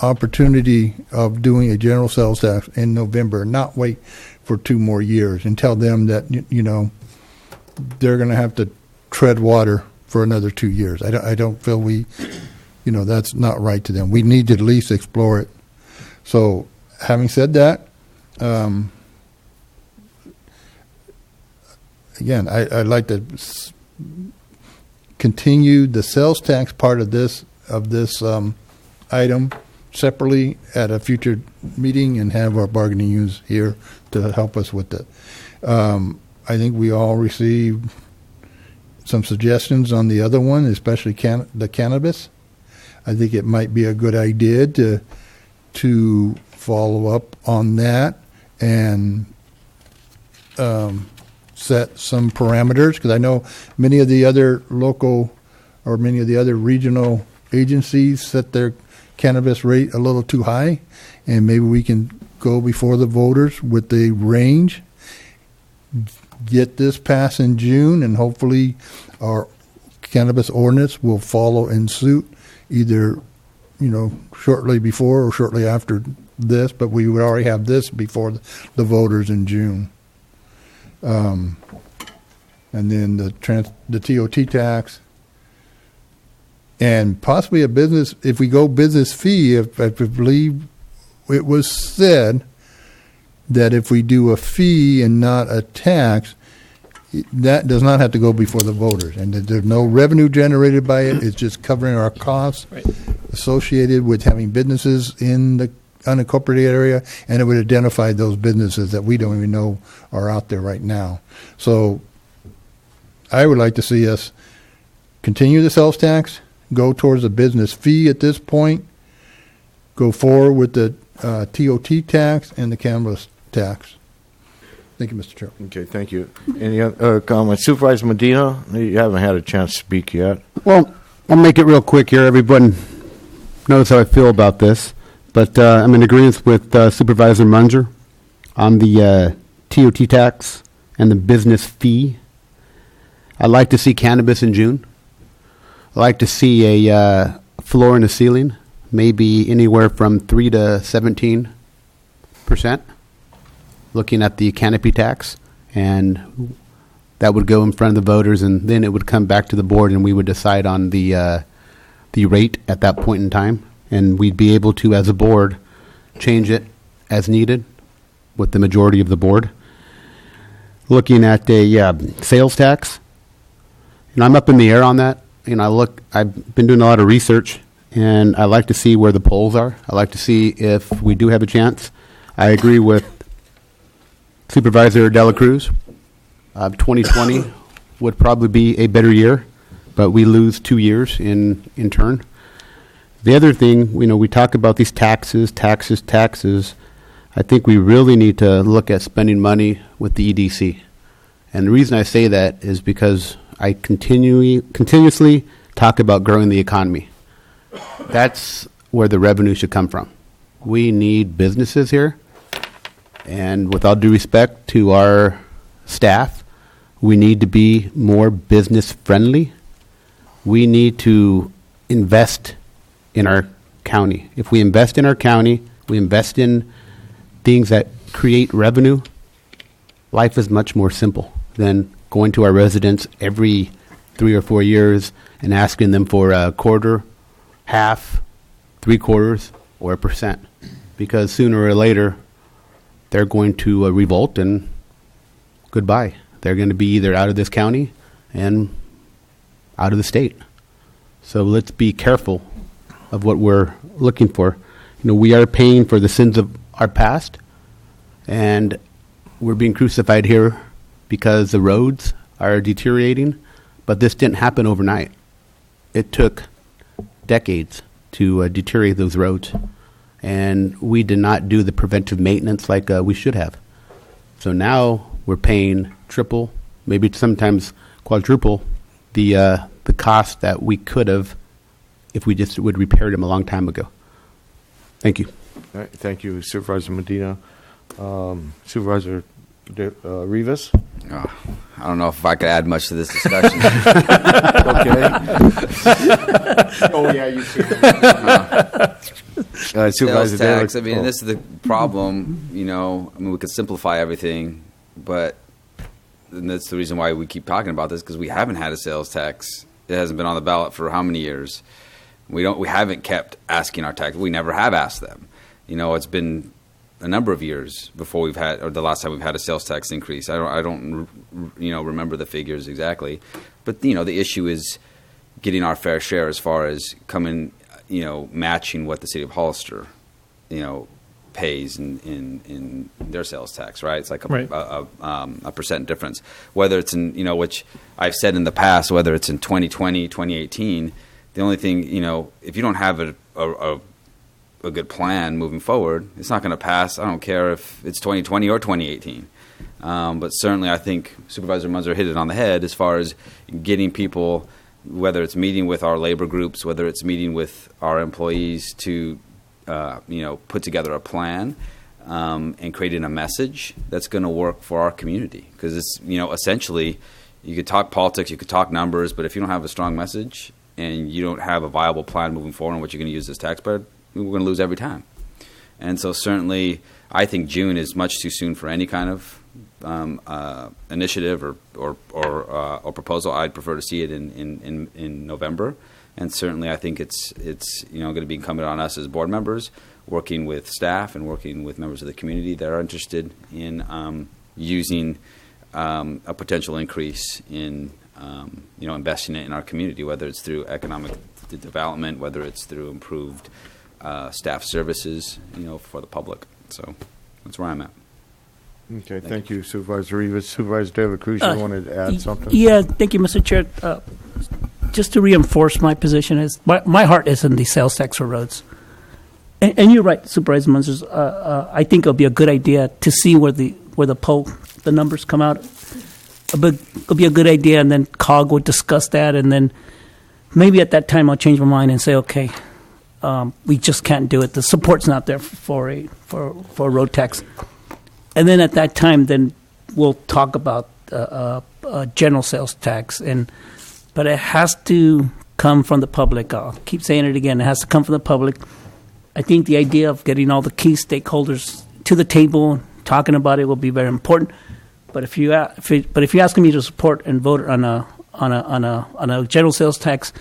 opportunity of doing a general sales tax in November, not wait for 2 more years and tell them that, they're going to have to tread water for another 2 years. I don't feel that's not right to them. We need to at least explore it. So, having said that, again, I'd like to continue the sales tax part of this item separately at a future meeting and have our bargaining units here to help us with it. I think we all received some suggestions on the other one, especially the cannabis. I think it might be a good idea to follow up on that and set some parameters, because I know many of the other local or many of the other regional agencies set their cannabis rate a little too high, and maybe we can go before the voters with a range, get this passed in June, and hopefully our cannabis ordinance will follow in suit either, shortly before or shortly after this, but we would already have this before the voters in June. And then the TOT tax, and possibly a business, if we go business fee, I believe it was said that if we do a fee and not a tax, that does not have to go before the voters, and that there's no revenue generated by it. It's just covering our costs associated with having businesses in the unincorporated area, and it would identify those businesses that we don't even know are out there right now. So I would like to see us continue the sales tax, go towards a business fee at this point, go forward with the TOT tax and the cannabis tax. Thank you, Mr. Chair. Okay, thank you. Any other comments? Supervisor Medina, you haven't had a chance to speak yet. Well, I'll make it real quick here. Everyone knows how I feel about this, but I'm in agreement with Supervisor Munger on the TOT tax and the business fee. I'd like to see cannabis in June. I'd like to see a floor and a ceiling, maybe anywhere from 3 to 17%, looking at the canopy tax, and that would go in front of the voters, and then it would come back to the board, and we would decide on the rate at that point in time, and we'd be able to, as a board, change it as needed with the majority of the board. Looking at a sales tax, I'm up in the air on that. I've been doing a lot of research, and I like to see where the polls are. I like to see if we do have a chance. I agree with Supervisor Dela Cruz. 2020 would probably be a better year, but we lose 2 years in turn. The other thing, we talk about these taxes. I think we really need to look at spending money with the EDC. And the reason I say that is because I continuously talk about growing the economy. That's where the revenue should come from. We need businesses here. And with all due respect to our staff, we need to be more business friendly. We need to invest in our county. If we invest in our county, we invest in things that create revenue, life is much more simple than going to our residents every 3 or 4 years and asking them for a quarter, half, 3/4, or 1%. Because sooner or later, they're going to revolt and goodbye. They're going to be either out of this county and out of the state. So let's be careful of what we're looking for. We are paying for the sins of our past, and we're being crucified here because the roads are deteriorating, but this didn't happen overnight. It took decades to deteriorate those roads, and we did not do the preventive maintenance like we should have. So now we're paying triple, maybe sometimes quadruple the cost that we could have if we just would repair them a long time ago. Thank you. All right, thank you, Supervisor Medina. Supervisor Rivas? I don't know if I could add much to this discussion. Okay. Oh, yeah, you can. Supervisor Sales tax. I Daly. mean, this is the problem. You know, I mean, we could simplify everything, but and that's the reason why we keep talking about this, because we haven't had a sales tax. It hasn't been on the ballot for how many years? We haven't kept asking our tax. We never have asked them. You know, it's been a number of years before we've had, or the last time we've had a sales tax increase. I don't remember the figures exactly, but you know, the issue is getting our fair share as far as coming, you know, matching what the city of Hollister, you know, pays in their sales tax, right? It's like a percent difference. Whether it's in, you know, which I've said in the past, whether it's in 2020, 2018, the only thing, you know, if you don't have a good plan moving forward, it's not going to pass. I don't care if it's 2020 or 2018. But certainly I think Supervisor Munzer hit it on the head as far as getting people, whether it's meeting with our labor groups, whether it's meeting with our employees to, you know, put together a plan and creating a message that's going to work for our community. Because it's, you know, essentially you could talk politics, you could talk numbers, but if you don't have a strong message and you don't have a viable plan moving forward on what you're going to use this tax credit, we're going to lose every time. And so certainly I think June is much too soon for any kind of initiative or proposal. I'd prefer to see it in November. And certainly I think it's you know, going to be incumbent on us as board members, working with staff and working with members of the community that are interested in using a potential increase in you know, investing in our community, whether it's through economic development, whether it's through improved staff services, you know, for the public. So that's where I'm at. Okay, thank you, Supervisor Rivas. Supervisor David Cruz, you wanted to add something? Yeah, thank you, Mr. Chair. Just to reinforce my position, is my heart is in the sales tax for roads. And you're right, Supervisor Munzers. I think it'll be a good idea to see where the numbers come out. It'll be a good idea, and then COG would discuss that, and then maybe at that time I'll change my mind and say, okay, we just can't do it. The support's not there for a road tax. And then at that time, then we'll talk about a general sales tax. But it has to come from the public. I'll keep saying it again. It has to come from the public. I think the idea of getting all the key stakeholders to the table, talking about it, will be very important. But if you're asking me to support and vote on a general sales tax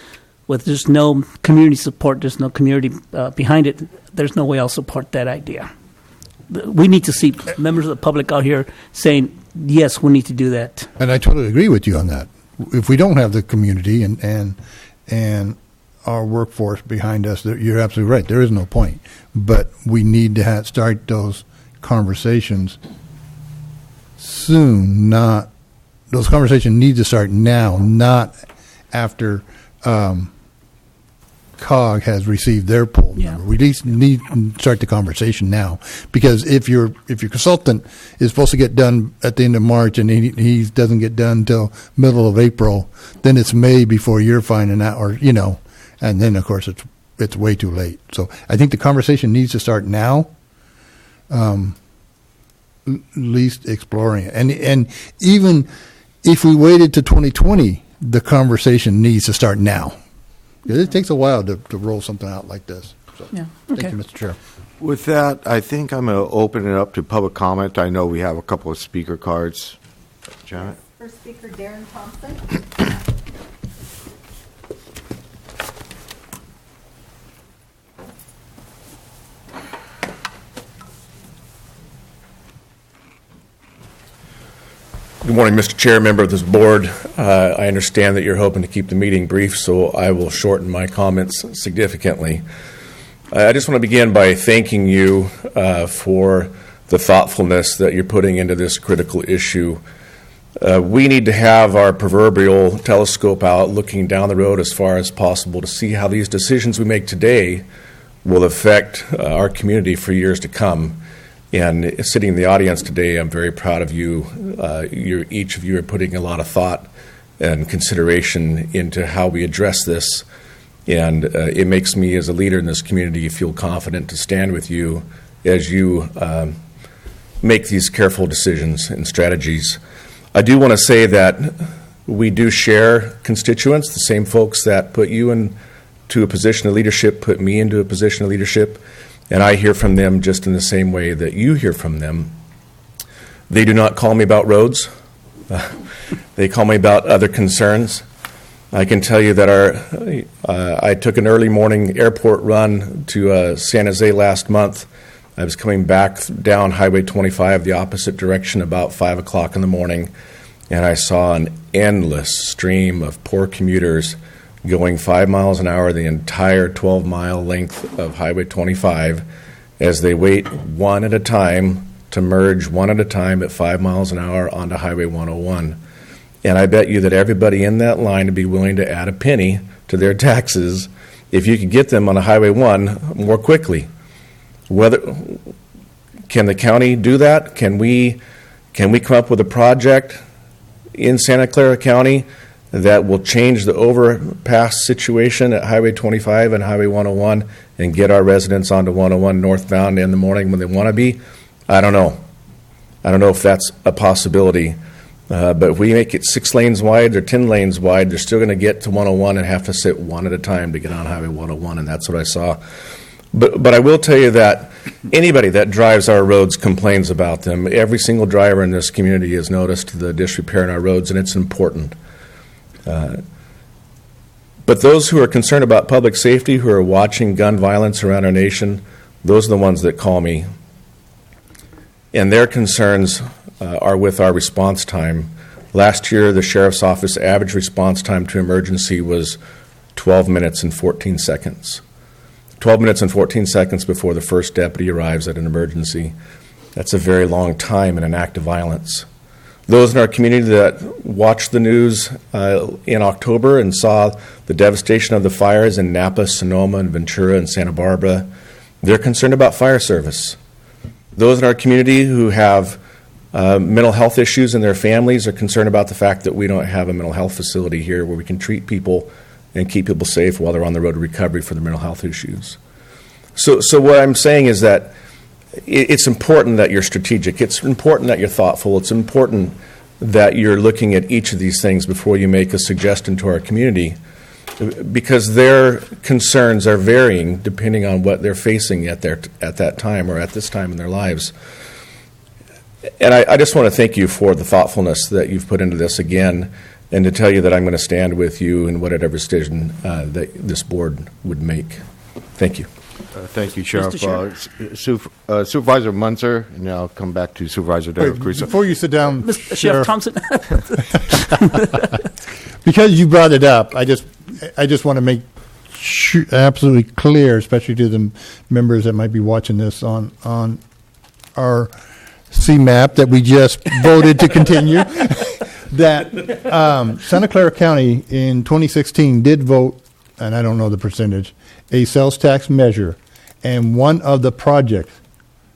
with just no community support, there's no community behind it, there's no way I'll support that idea. We need to see members of the public out here saying, yes, we need to do that. And I totally agree with you on that. If we don't have the community and our workforce behind us, you're absolutely right. There is no point. But we need to start those conversations soon. Those conversations need to start now, not after COG has received their poll number. We at least need to start the conversation now, because if your consultant is supposed to get done at the end of March and he doesn't get done until middle of April, then it's May before you're finding out, or you know, and then of course it's way too late. So I think the conversation needs to start now. At least exploring it, and even if we waited to 2020, the conversation needs to start now. It takes a while to roll something out like this. So, Yeah. Thank Okay. you, Mr. Chair. With that, I think I'm going to open it up to public comment. I know we have a couple of speaker cards. Janet? First speaker, Darren Thompson. Good morning, Mr. Chair, member of this board. I understand that you're hoping to keep the meeting brief, so I will shorten my comments significantly. I just want to begin by thanking you for the thoughtfulness that you're putting into this critical issue. We need to have our proverbial telescope out looking down the road as far as possible to see how these decisions we make today will affect our community for years to come. And sitting in the audience today, I'm very proud of you. Each of you are putting a lot of thought and consideration into how we address this. And it makes me, as a leader in this community, feel confident to stand with you as you make these careful decisions and strategies. I do want to say that we do share constituents, the same folks that put you into a position of leadership, put me into a position of leadership, and I hear from them just in the same way that you hear from them. They do not call me about roads. They call me about other concerns. I can tell you that I took an early morning airport run to San Jose last month. I was coming back down Highway 25 the opposite direction about 5 o'clock in the morning, and I saw an endless stream of poor commuters going 5 miles an hour the entire 12-mile length of Highway 25 as they wait one at a time to merge one at a time at 5 miles an hour onto Highway 101. And I bet you that everybody in that line would be willing to add a penny to their taxes if you could get them on a Highway 1 more quickly. Can the county do that? Can we come up with a project in Santa Clara County that will change the overpass situation at Highway 25 and Highway 101 and get our residents onto 101 northbound in the morning when they want to be? I don't know. I don't know if that's a possibility. But if we make it 6 lanes wide or 10 lanes wide, they're still going to get to 101 and have to sit one at a time to get on Highway 101, and that's what I saw. But I will tell you that anybody that drives our roads complains about them. Every single driver in this community has noticed the disrepair in our roads, and it's important. But those who are concerned about public safety, who are watching gun violence around our nation, those are the ones that call me. And their concerns are with our response time. Last year, the Sheriff's Office average response time to emergency was 12 minutes and 14 seconds. 12 minutes and 14 seconds before the first deputy arrives at an emergency. That's a very long time in an act of violence. Those in our community that watched the news in October and saw the devastation of the fires in Napa, Sonoma, and Ventura and Santa Barbara, they're concerned about fire service. Those in our community who have mental health issues in their families are concerned about the fact that we don't have a mental health facility here where we can treat people and keep people safe while they're on the road to recovery for their mental health issues. So what I'm saying is that it's important that you're strategic. It's important that you're thoughtful. It's important that you're looking at each of these things before you make a suggestion to our community, because their concerns are varying depending on what they're facing at that time or at this time in their lives. And I just want to thank you for the thoughtfulness that you've put into this again, and to tell you that I'm going to stand with you in whatever decision that this board would make. Thank you. Thank you, Sheriff. Supervisor Munzer, and now I'll come back to Supervisor De La Cruz. Before you sit down, Mr. Sheriff Thompson. because you brought it up, I just want to make absolutely clear, especially to the members that might be watching this on our CMAP that we just voted to continue, that Santa Clara County in 2016 did vote, and I don't know the percentage, a sales tax measure, and one of the projects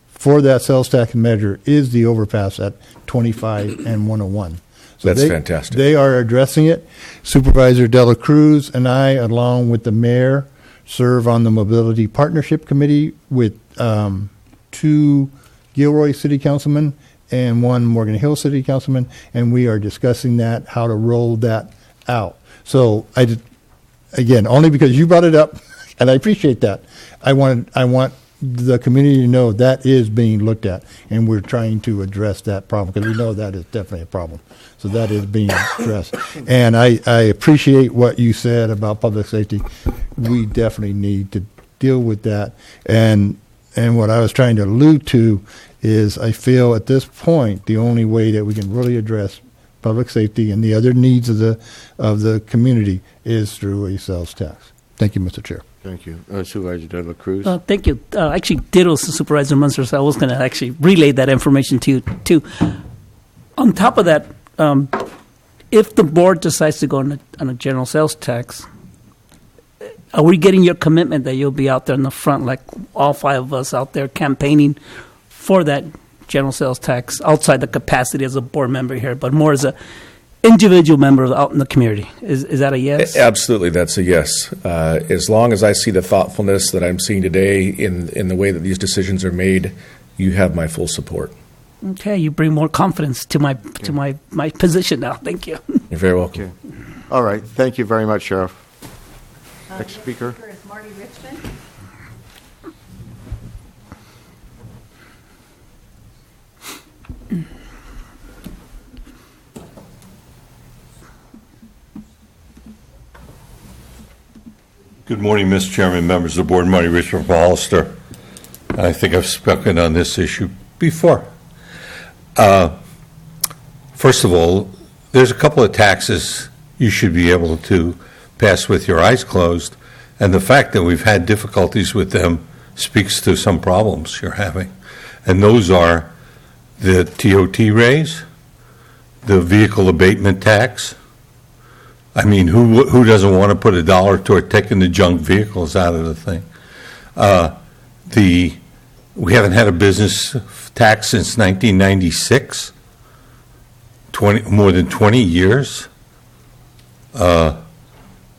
for that sales tax measure is the overpass at 25 and 101. So that's fantastic. They are addressing it. Supervisor De La Cruz and I, along with the mayor, serve on the Mobility Partnership Committee with 2 Gilroy City Councilmen and 1 Morgan Hill City Councilman, and we are discussing that, how to roll that out. So again, only because you brought it up, and I appreciate that. I want the community to know that is being looked at, and we're trying to address that problem, because we know that is definitely a problem. So that is being addressed. And I appreciate what you said about public safety. We definitely need to deal with that. And what I was trying to allude to is I feel at this point the only way that we can really address public safety and the other needs of the community is through a sales tax. Thank you, Mr. Chair. Thank you. Supervisor De La Cruz. Thank you. Actually, ditto Supervisor Munzer, so I was going to actually relay that information to you, too. On top of that, if the board decides to go on a general sales tax, are we getting your commitment that you'll be out there in the front, like all 5 of us out there campaigning for that general sales tax outside the capacity as a board member here, but more as a individual member out in the community? Is that a yes? Absolutely, that's a yes. As long as I see the thoughtfulness that I'm seeing today in the way that these decisions are made, you have my full support. Okay, you bring more confidence to my my position now. Thank you. You're very welcome. Okay. All right. Thank you very much, Sheriff. Next speaker. is Marty Richmond. Good morning, Mr. Chairman, members of the board. Marty Richmond from Hollister. I think I've spoken on this issue before. First of all, there's a couple of taxes you should be able to pass with your eyes closed, and the fact that we've had difficulties with them speaks to some problems you're having. And those are the TOT raise, the vehicle abatement tax. I mean, who doesn't want to put $1 toward taking the junk vehicles out of the thing? We haven't had a business tax since 1996, more than 20 years.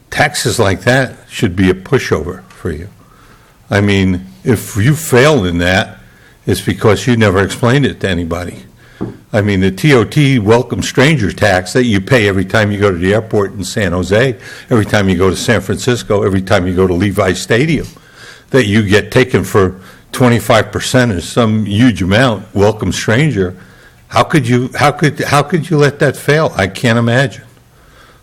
Taxes like that should be a pushover for you. I mean, if you failed in that, it's because you never explained it to anybody. I mean, the TOT welcome stranger tax that you pay every time you go to the airport in San Jose, every time you go to San Francisco, every time you go to Levi Stadium, that you get taken for 25% or some huge amount, welcome stranger. How could you let that fail? I can't imagine.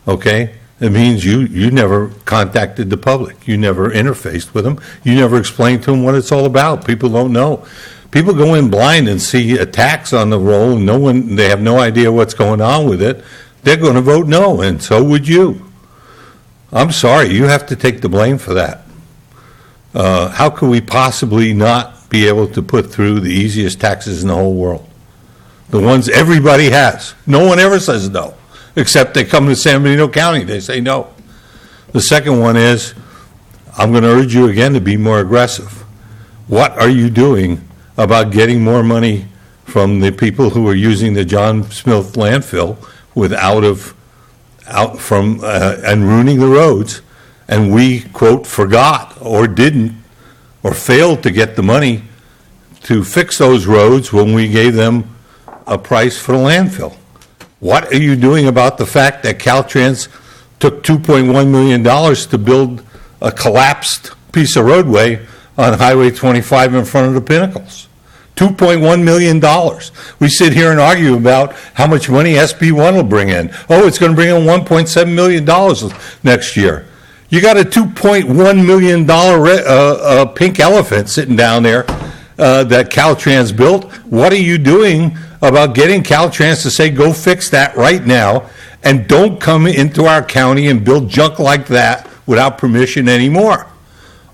Okay? It means you never contacted the public. You never interfaced with them. You never explained to them what it's all about. People don't know. People go in blind and see a tax on the roll, and they have no idea what's going on with it. They're going to vote no, and so would you. I'm sorry, you have to take the blame for that. How could we possibly not be able to put through the easiest taxes in the whole world? The ones everybody has. No one ever says no, except they come to San Bernardino County, they say no. The second one is, I'm going to urge you again to be more aggressive. What are you doing about getting more money from the people who are using the John Smith landfill and ruining the roads, and we, quote, forgot or didn't or failed to get the money to fix those roads when we gave them a price for the landfill? What are you doing about the fact that Caltrans took $2.1 million to build a collapsed piece of roadway on Highway 25 in front of the Pinnacles? $2.1 million. We sit here and argue about how much money SB1 will bring in. Oh, it's going to bring in $1.7 million next year. You got a $2.1 million pink elephant sitting down there that Caltrans built. What are you doing about getting Caltrans to say, go fix that right now, and don't come into our county and build junk like that without permission anymore?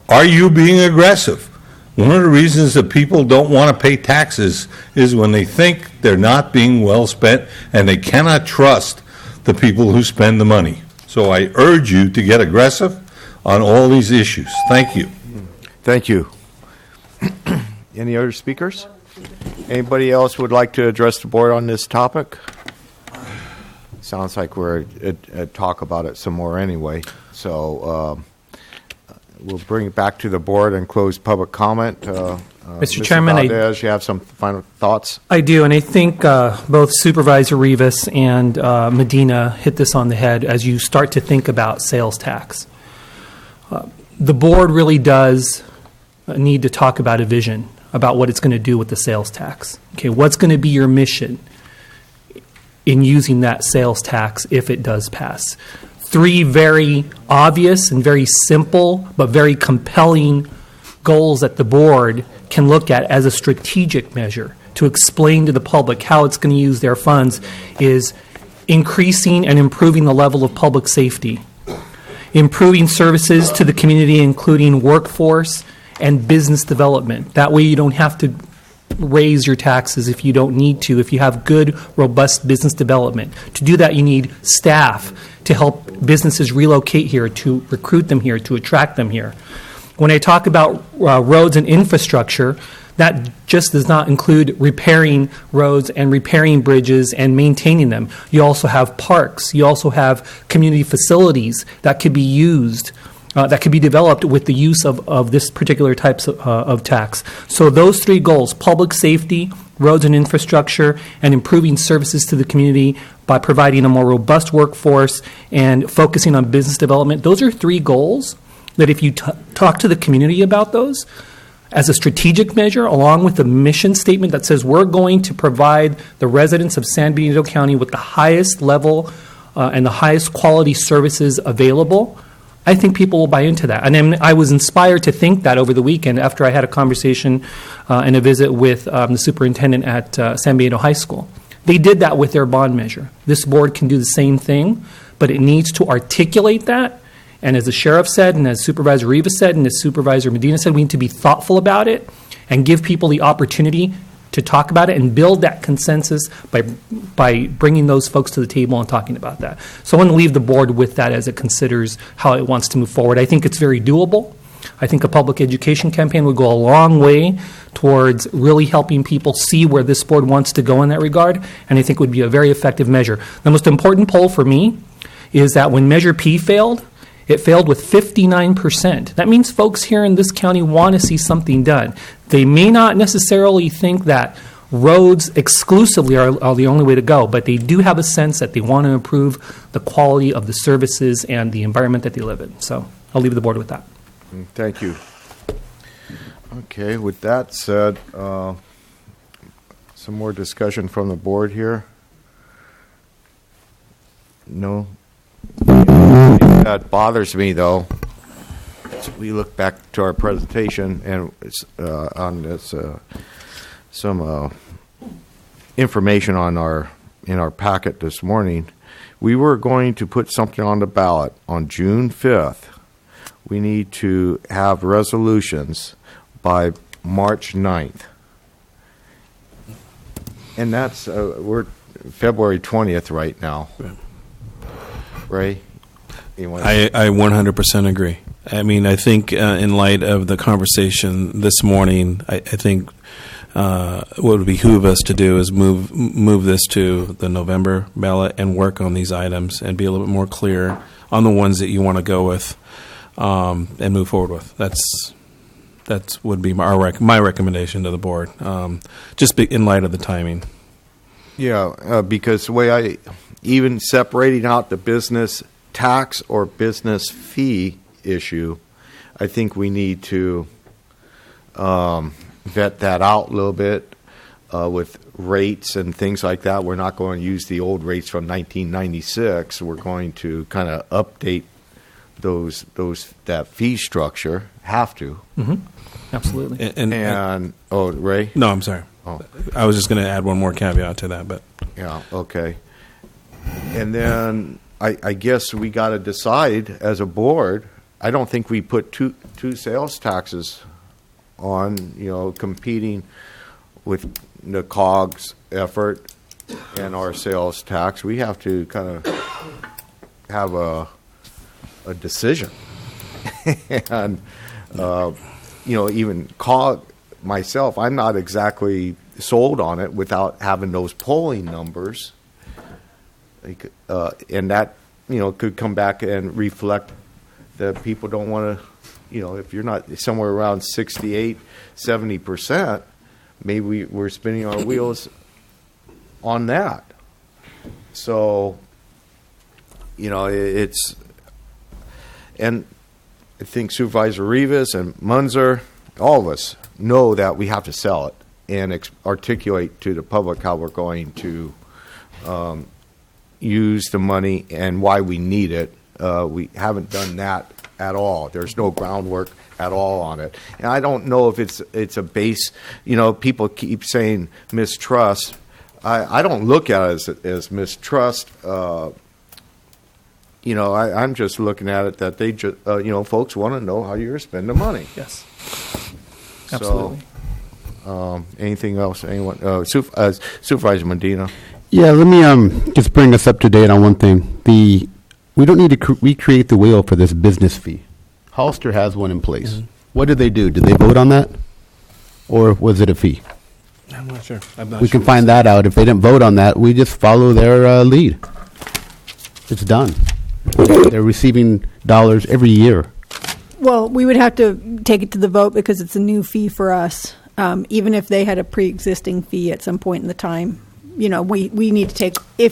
Are you being aggressive? One of the reasons that people don't want to pay taxes is when they think they're not being well spent and they cannot trust the people who spend the money. So I urge you to get aggressive on all these issues. Thank you. Thank you. Any other speakers? Anybody else would like to address the board on this topic? Sounds like we're talk about it some more anyway. So we'll bring it back to the board and close public comment. Mr. Chairman, Valdez, you have some final thoughts? I do, and I think both Supervisor Rivas and Medina hit this on the head as you start to think about sales tax. The board really does need to talk about a vision about what it's going to do with the sales tax. Okay, what's going to be your mission in using that sales tax if it does pass? 3 very obvious and very simple but very compelling goals that the board can look at as a strategic measure to explain to the public how it's going to use their funds is increasing and improving the level of public safety, improving services to the community, including workforce and business development. That way you don't have to raise your taxes if you don't need to, if you have good, robust business development. To do that, you need staff to help businesses relocate here, to recruit them here, to attract them here. When I talk about roads and infrastructure, that just does not include repairing roads and repairing bridges and maintaining them. You also have parks. You also have community facilities that could be used, that could be developed with the use of this particular types of tax. So those 3 goals, public safety, roads and infrastructure, and improving services to the community by providing a more robust workforce and focusing on business development. Those are three goals that if you talk to the community about those as a strategic measure, along with the mission statement that says we're going to provide the residents of San Benito County with the highest level and the highest quality services available, I think people will buy into that. And then I was inspired to think that over the weekend after I had a conversation and a visit with the superintendent at San Benito High School. They did that with their bond measure. This board can do the same thing, but it needs to articulate that. And as the sheriff said, and as Supervisor Rivas said, and as Supervisor Medina said, we need to be thoughtful about it and give people the opportunity to talk about it and build that consensus by bringing those folks to the table and talking about that. So I want to leave the board with that as it considers how it wants to move forward. I think it's very doable. I think a public education campaign would go a long way towards really helping people see where this board wants to go in that regard, and I think it would be a very effective measure. The most important poll for me is that when Measure P failed, it failed with 59%. That means folks here in this county want to see something done. They may not necessarily think that roads exclusively are the only way to go, but they do have a sense that they want to improve the quality of the services and the environment that they live in. So I'll leave the board with that. Thank you. Okay, with that said, some more discussion from the board here? No? That bothers me, though. We look back to our presentation and it's, on this some information on in our packet this morning. We were going to put something on the ballot on June 5th. We need to have resolutions by March 9th. And that's, we're February 20th right now. Ray? I 100% agree. I mean, I think in light of the conversation this morning, I think what would behoove us to do is move this to the November ballot and work on these items and be a little bit more clear on the ones that you want to go with and move forward with. That's would be my recommendation to the board, just in light of the timing. Yeah, because the way even separating out the business tax or business fee issue, I think we need to vet that out a little bit with rates and things like that. We're not going to use the old rates from 1996. We're going to kind of update that fee structure. Have to. Mm-hmm. Absolutely. And Ray? No, I'm sorry. Oh. I was just going to add one more caveat to that, but yeah, okay. And then I guess we got to decide as a board. I don't think we put two sales taxes on, competing with the COGS effort and our sales tax. We have to kind of have a decision. And, even COG myself, I'm not exactly sold on it without having those polling numbers. And that, could come back and reflect that people don't want to, if you're not somewhere around 68, 70%, maybe we're spinning our wheels on that. So, it's, and I think Supervisor Rivas and Munzer, all of us know that we have to sell it and articulate to the public how we're going to use the money and why we need it. We haven't done that at all. There's no groundwork at all on it. And I don't know if it's a base, people keep saying mistrust. I don't look at it as mistrust. I'm just looking at it that they just, folks want to know how you're spending money. Yes. Absolutely. So, anything else? Anyone? Supervisor Medina. Yeah, let me just bring us up to date on one thing. We don't need to recreate the wheel for this business fee. Holster has one in place. Mm-hmm. What did they do? Did they vote on that? Or was it a fee? I'm not sure. We can find that out. If they didn't vote on that, we just follow their lead. It's done. They're receiving dollars every year. Well, we would have to take it to the vote because it's a new fee for us. even if they had a pre-existing fee at some point in the time. You know, we need to take, a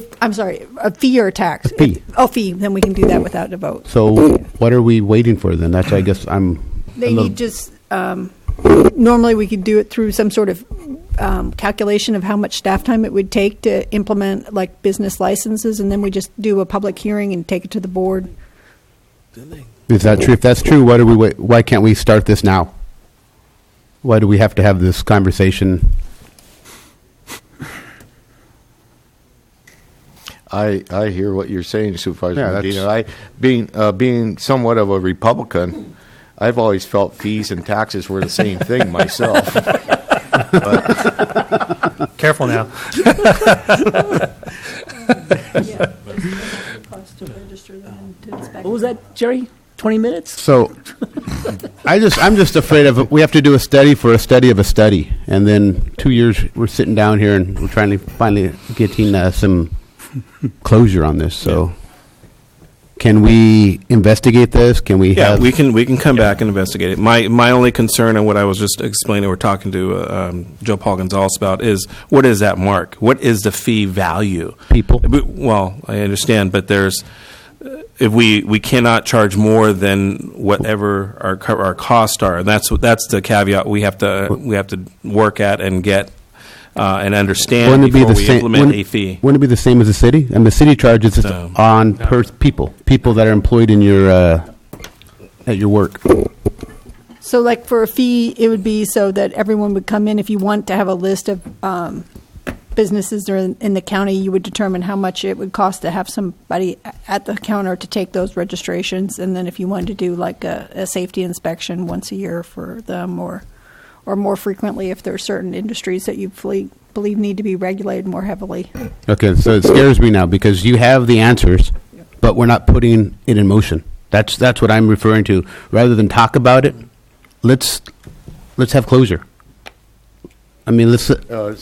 fee or a tax. A fee. Fee, then we can do that without a vote. So what are we waiting for then? That's, I guess, They need just, normally we could do it through some sort of calculation of how much staff time it would take to implement like business licenses, and then we just do a public hearing and take it to the board. Is that true? If that's true, why can't we start this now? Why do we have to have this conversation? I hear what you're saying, Supervisor Yeah, Medina. Being somewhat of a Republican, I've always felt fees and taxes were the same thing myself. Careful now. What was that, Jerry? 20 minutes? So I'm just afraid of we have to do a study for a study of a study, and then 2 years we're sitting down here and we're trying to finally getting some closure on this. So can we investigate this? Can we? Yeah, we can come back and investigate it. My only concern, and what I was just explaining, we're talking to Joe Paul Gonzalez about, is what is that mark? What is the fee value? People. Well, I understand, but there's if we cannot charge more than whatever our costs are, and that's the caveat we have to work at and get. And understand before we implement a fee. Wouldn't it be the same as the city? And the city charges it on per people that are employed in your at your work. So, like for a fee, it would be so that everyone would come in. If you want to have a list of businesses that are in the county, you would determine how much it would cost to have somebody at the counter to take those registrations. And then if you wanted to do like a safety inspection once a year for them, or more frequently if there are certain industries that you believe need to be regulated more heavily. Okay, so it scares me now because you have the answers, but we're not putting it in motion. That's what I'm referring to. Rather than talk about it, let's have closure. I mean, let's. CEO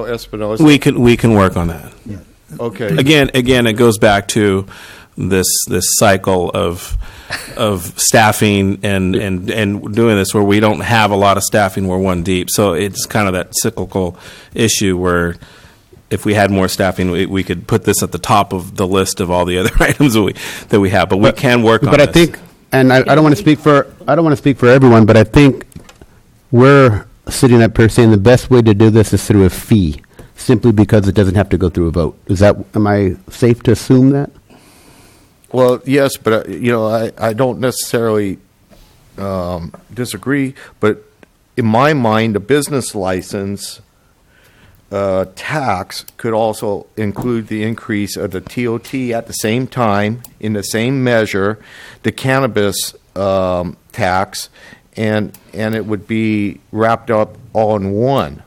Espinosa. We can work on that. Yeah. Okay. Again, it goes back to this cycle of staffing and doing this where we don't have a lot of staffing, we're one deep. So it's kind of that cyclical issue where if we had more staffing, we could put this at the top of the list of all the other items that we have. But we can work on this. But I think, and I don't want to speak for everyone, but I think we're sitting up here saying the best way to do this is through a fee, simply because it doesn't have to go through a vote. Am I safe to assume that? Well, yes, but I don't necessarily disagree. But in my mind, a business license tax could also include the increase of the TOT at the same time, in the same measure, the cannabis tax, and it would be wrapped up all in one.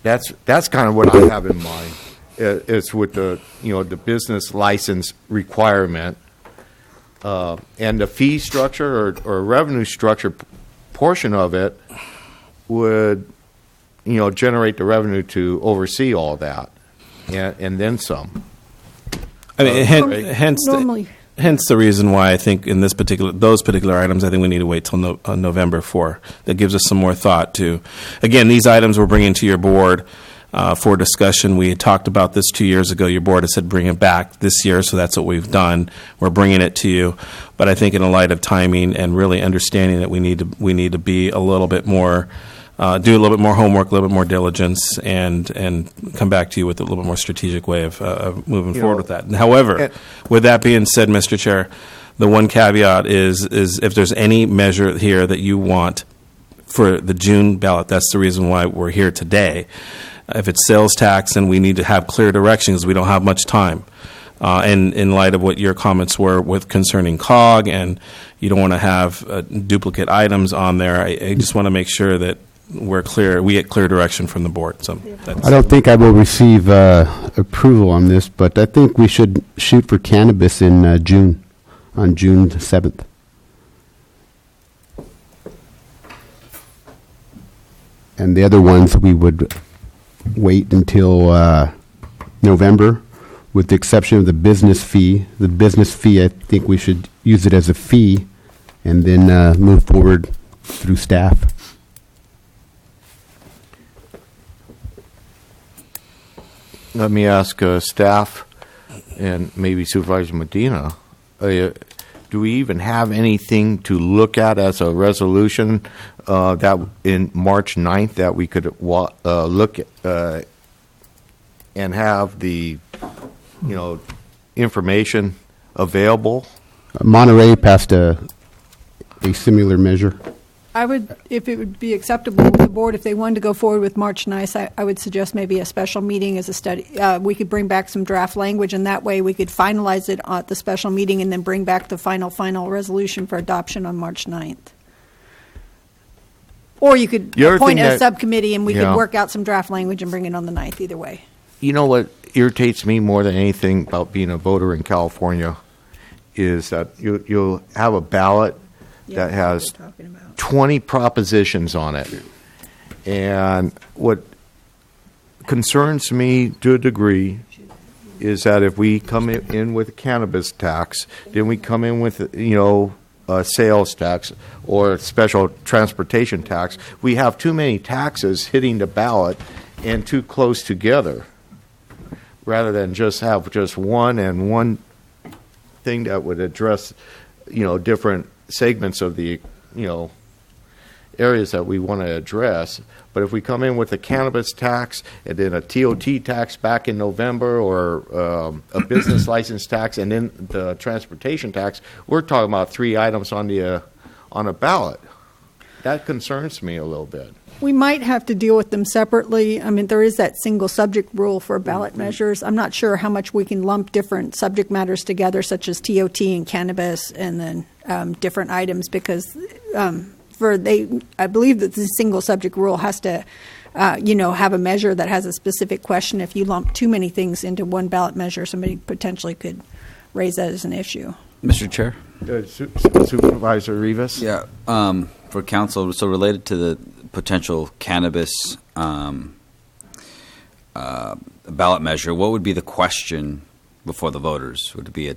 That's kind of what I have in mind. It's with the business license requirement, and the fee structure or revenue structure portion of it would generate the revenue to oversee all that, and then some. I mean, hence the reason why I think in those particular items, I think we need to wait till November for. That gives us some more thought to. Again, these items we're bringing to your board for discussion. We had talked about this 2 years ago. Your board has said bring it back this year, so that's what we've done. We're bringing it to you. But I think in the light of timing and really understanding that we need to be a little bit more, do a little bit more homework, a little bit more diligence, and come back to you with a little bit more strategic way of moving forward with that. However, with that being said, Mr. Chair, the one caveat is if there's any measure here that you want for the June ballot, that's the reason why we're here today. If it's sales tax, then we need to have clear direction because we don't have much time. And in light of what your comments were with concerning COG, and you don't want to have duplicate items on there, I just want to make sure that we're clear. We get clear direction from the board. So I don't think I will receive approval on this, but I think we should shoot for cannabis in June, on June 7th. And the other ones we would wait until November, with the exception of the business fee. The business fee, I think we should use it as a fee and then move forward through staff. Let me ask staff and maybe Supervisor Medina, do we even have anything to look at as a resolution that in March 9th that we could look at and have the, information available? Monterey passed a similar measure. I would, if it would be acceptable with the board, if they wanted to go forward with March 9th, I would suggest maybe a special meeting as a study. We could bring back some draft language, and that way we could finalize it at the special meeting and then bring back the final resolution for adoption on March 9th. Or you could appoint a subcommittee and we could work out some draft language and bring it on the 9th, either way. You know what irritates me more than anything about being a voter in California is that you'll have a ballot that has 20 propositions on it. And what concerns me to a degree is that if we come in with a cannabis tax, then we come in with, a sales tax or a special transportation tax. We have too many taxes hitting the ballot and too close together, rather than just have just one thing that would address, different segments of the, areas that we want to address. But if we come in with a cannabis tax and then a TOT tax back in November, or a business license tax and then the transportation tax, we're talking about 3 items on a ballot. That concerns me a little bit. We might have to deal with them separately. I mean, there is that single subject rule for ballot measures. I'm not sure how much we can lump different subject matters together, such as TOT and cannabis, and then different items, because I believe that the single subject rule has to, have a measure that has a specific question. If you lump too many things into one ballot measure, somebody potentially could raise that as an issue. Mr. Chair? Supervisor Rivas? Yeah, for council, so related to the potential cannabis ballot measure, what would be the question before the voters? Would it be a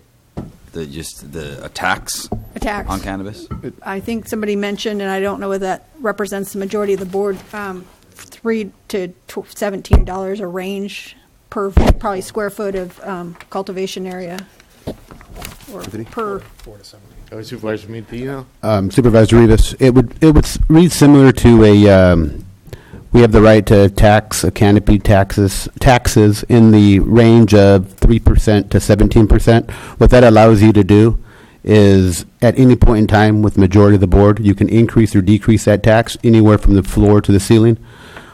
tax? A tax on cannabis? I think somebody mentioned, and I don't know whether that represents the majority of the board, $3 to $17 a range per probably square foot of cultivation area, or per 4 to 7. Supervisor Medina? Supervisor Rivas, it would read similar to we have the right to tax a canopy taxes in the range of 3% to 17%. What that allows you to do is, at any point in time with the majority of the board, you can increase or decrease that tax anywhere from the floor to the ceiling.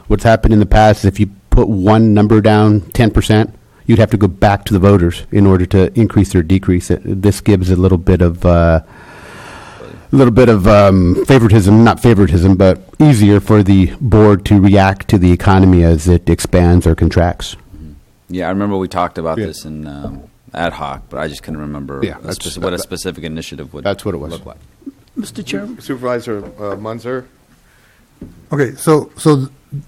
What's happened in the past is if you put one number down, 10%, you'd have to go back to the voters in order to increase or decrease it. This gives a little bit of favoritism, not favoritism, but easier for the board to react to the economy as it expands or contracts. Yeah, I remember we talked about this in ad hoc, but I just couldn't remember what a specific initiative would That's what it was. look like. Mr. Chairman? Supervisor Munzer? Okay, so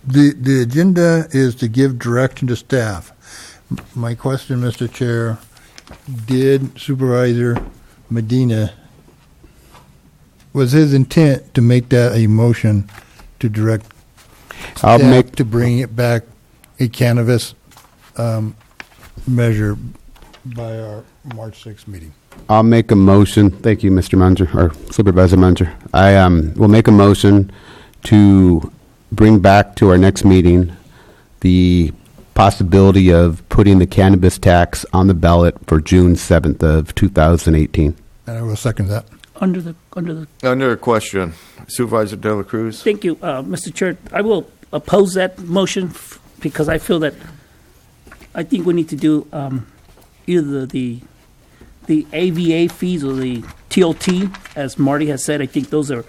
the agenda is to give direction to staff. My question, Mr. Chair, did Supervisor Medina, was his intent to make that a motion to direct staff to bring it back a cannabis measure by our March 6th meeting? I'll make a motion. Thank you, Mr. Munzer, or Supervisor Munzer. I will make a motion to bring back to our next meeting the possibility of putting the cannabis tax on the ballot for June 7th of 2018. And I will second that. Under question, Supervisor De La Cruz? Thank you, Mr. Chair. I will oppose that motion because I feel that I think we need to do either the AVA fees or the TOT, as Marty has said. I think those are,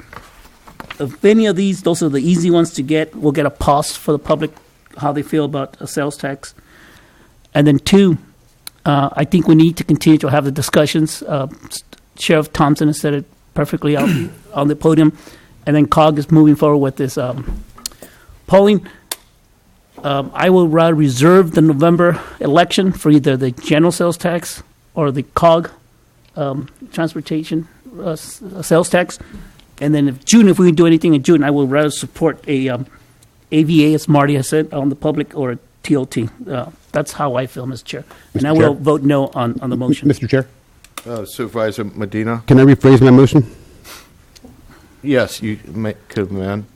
of any of these, those are the easy ones to get. We'll get a pulse for the public, how they feel about a sales tax. And then 2, I think we need to continue to have the discussions. Sheriff Thompson has said it perfectly out on the podium. And then COG is moving forward with this polling. I will rather reserve the November election for either the general sales tax or the COG transportation sales tax And then if we can do anything in June, I will rather support a AVA, as Marty has said, on the public, or a TOT. That's how I feel, Mr. Chair. And I will vote no on the motion. Mr. Chair, Supervisor Medina? can I rephrase my motion? Yes, you could, man.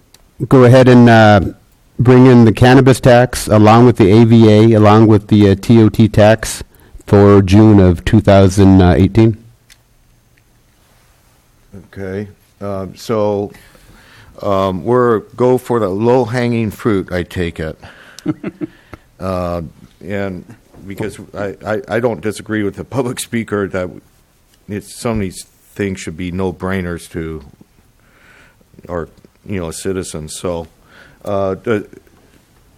Go ahead and bring in the cannabis tax along with the AVA, along with the TOT tax for June of 2018. Okay. So we're go for the low-hanging fruit, I take it. And because I don't disagree with the public speaker that some of these things should be no-brainers to our citizens. So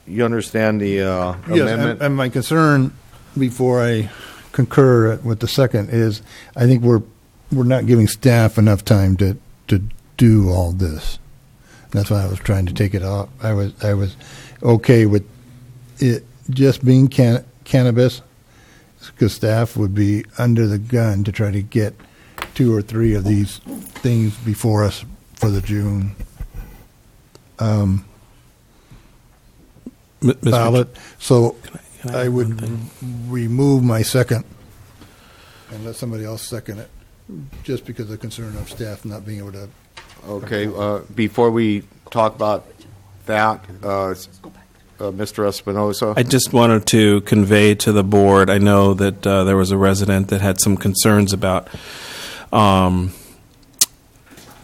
you understand the amendment? Yes, and my concern, before I concur with the second, is I think we're not giving staff enough time to do all this. That's why I was trying to take it off. I was okay with it just being cannabis, because staff would be under the gun to try to get 2 or 3 of these things before us for the June ballot. So I would remove my second and let somebody else second it, just because of the concern of staff not being able to. Okay. Before we talk about that, Mr. Espinosa? I just wanted to convey to the board, I know that there was a resident that had some concerns about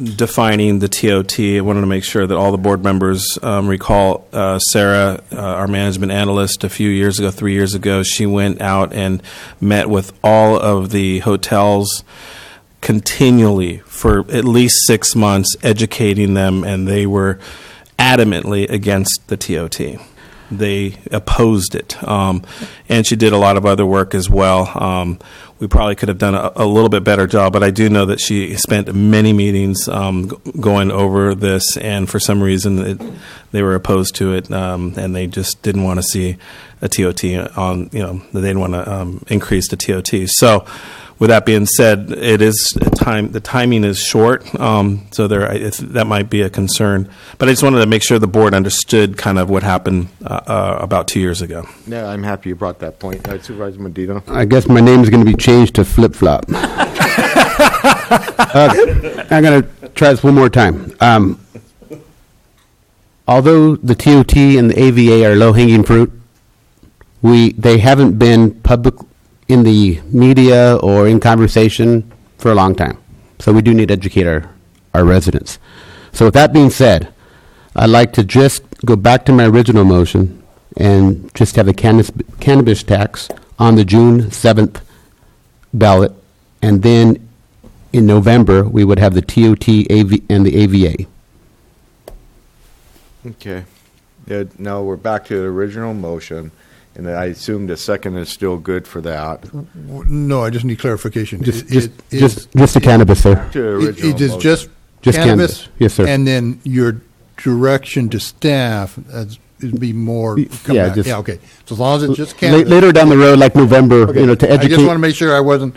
defining the TOT. I wanted to make sure that all the board members recall Sarah, our management analyst, a few years ago, 3 years ago, she went out and met with all of the hotels continually for at least 6 months, educating them, and they were adamantly against the TOT. They opposed it. And she did a lot of other work as well. We probably could have done a little bit better job, but I do know that she spent many meetings going over this, and for some reason they were opposed to it, and they just didn't want to see a TOT on, they didn't want to increase the TOT. So with that being said, it is the timing is short, so that might be a concern. But I just wanted to make sure the board understood kind of what happened about 2 years ago. Yeah, I'm happy you brought that point. Supervisor Medina? I guess my name is going to be changed to Flip Flop. I'm going to try this one more time. Although the TOT and the AVA are low-hanging fruit, they haven't been public in the media or in conversation for a long time. So we do need to educate our residents. So with that being said, I'd like to just go back to my original motion and just have a cannabis tax on the June 7th ballot, and then in November we would have the TOT and the AVA. Okay. Now we're back to the original motion. And I assume the second is still good for that. No, I just need clarification. Just the cannabis, sir. It is just cannabis. Yes, sir. And then your direction to staff is be more. Okay. So as long as it's just cannabis. Later down the road, like November, to educate. I just want to make sure I wasn't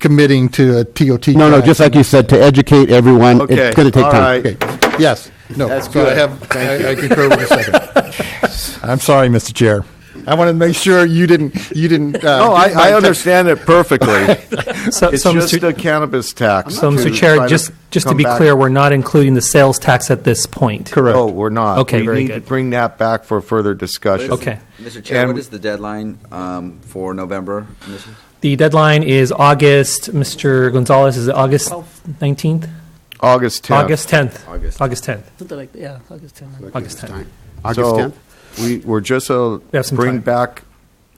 committing to a TOT. No, just like you said, to educate everyone. Okay. It's going to take time. Right. Okay. Yes. No. That's so good. I concur with the second. I'm sorry, Mr. Chair. I want to make sure you didn't. No, I understand it perfectly. So It's just a cannabis tax. So, to Mr. try Chair, just to come be back. clear, we're not including the sales tax at this point. Correct. Oh, we're not. Okay, we very need good. to bring that back for further discussion. Okay. Mr. Chair, And- what is the deadline for November emissions? The deadline is August. Mr. Gonzalez, is it August 19th? August 10th. August 10th. August. August 10th. Something like that. Yeah, August 10th. August 10th. August So 10th? we're just have some bring time. back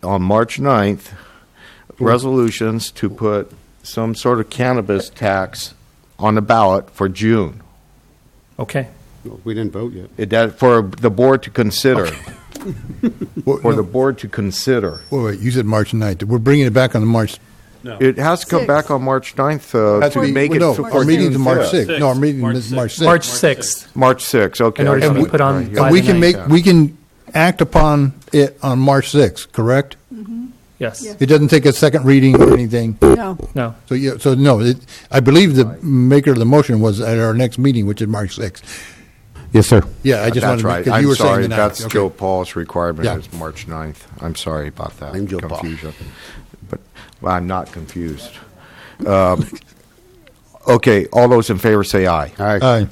on March 9th resolutions to put some sort of cannabis tax on the ballot for June. Okay. We didn't vote yet. That for the board to consider. Well, For no, the board to consider. wait, you said March 9th. We're bringing it back on the March. It has to come back on March 9th Has to be- make it no, for our meeting's June March 6th. 6th. No, our meeting is March 6th. March 6th. March 6th, okay. In order to I be see. put on Right, by And we the can ninth. we can act upon it on March 6th, correct? Yes. Yes. It doesn't take a second reading or anything. No. No. So, yeah, so no, I believe the maker of the motion was at our next meeting, which is March 6th. Yes, sir. Yeah, I just wanted That's to, right. because you I'm were sorry. saying the ninth. That's Okay. Joe Paul's requirement Yeah. is March 9th. I'm sorry about that. I'm Joe Paul. Confusion. But well, I'm not confused. Okay, all those in favor say aye. All right. Aye.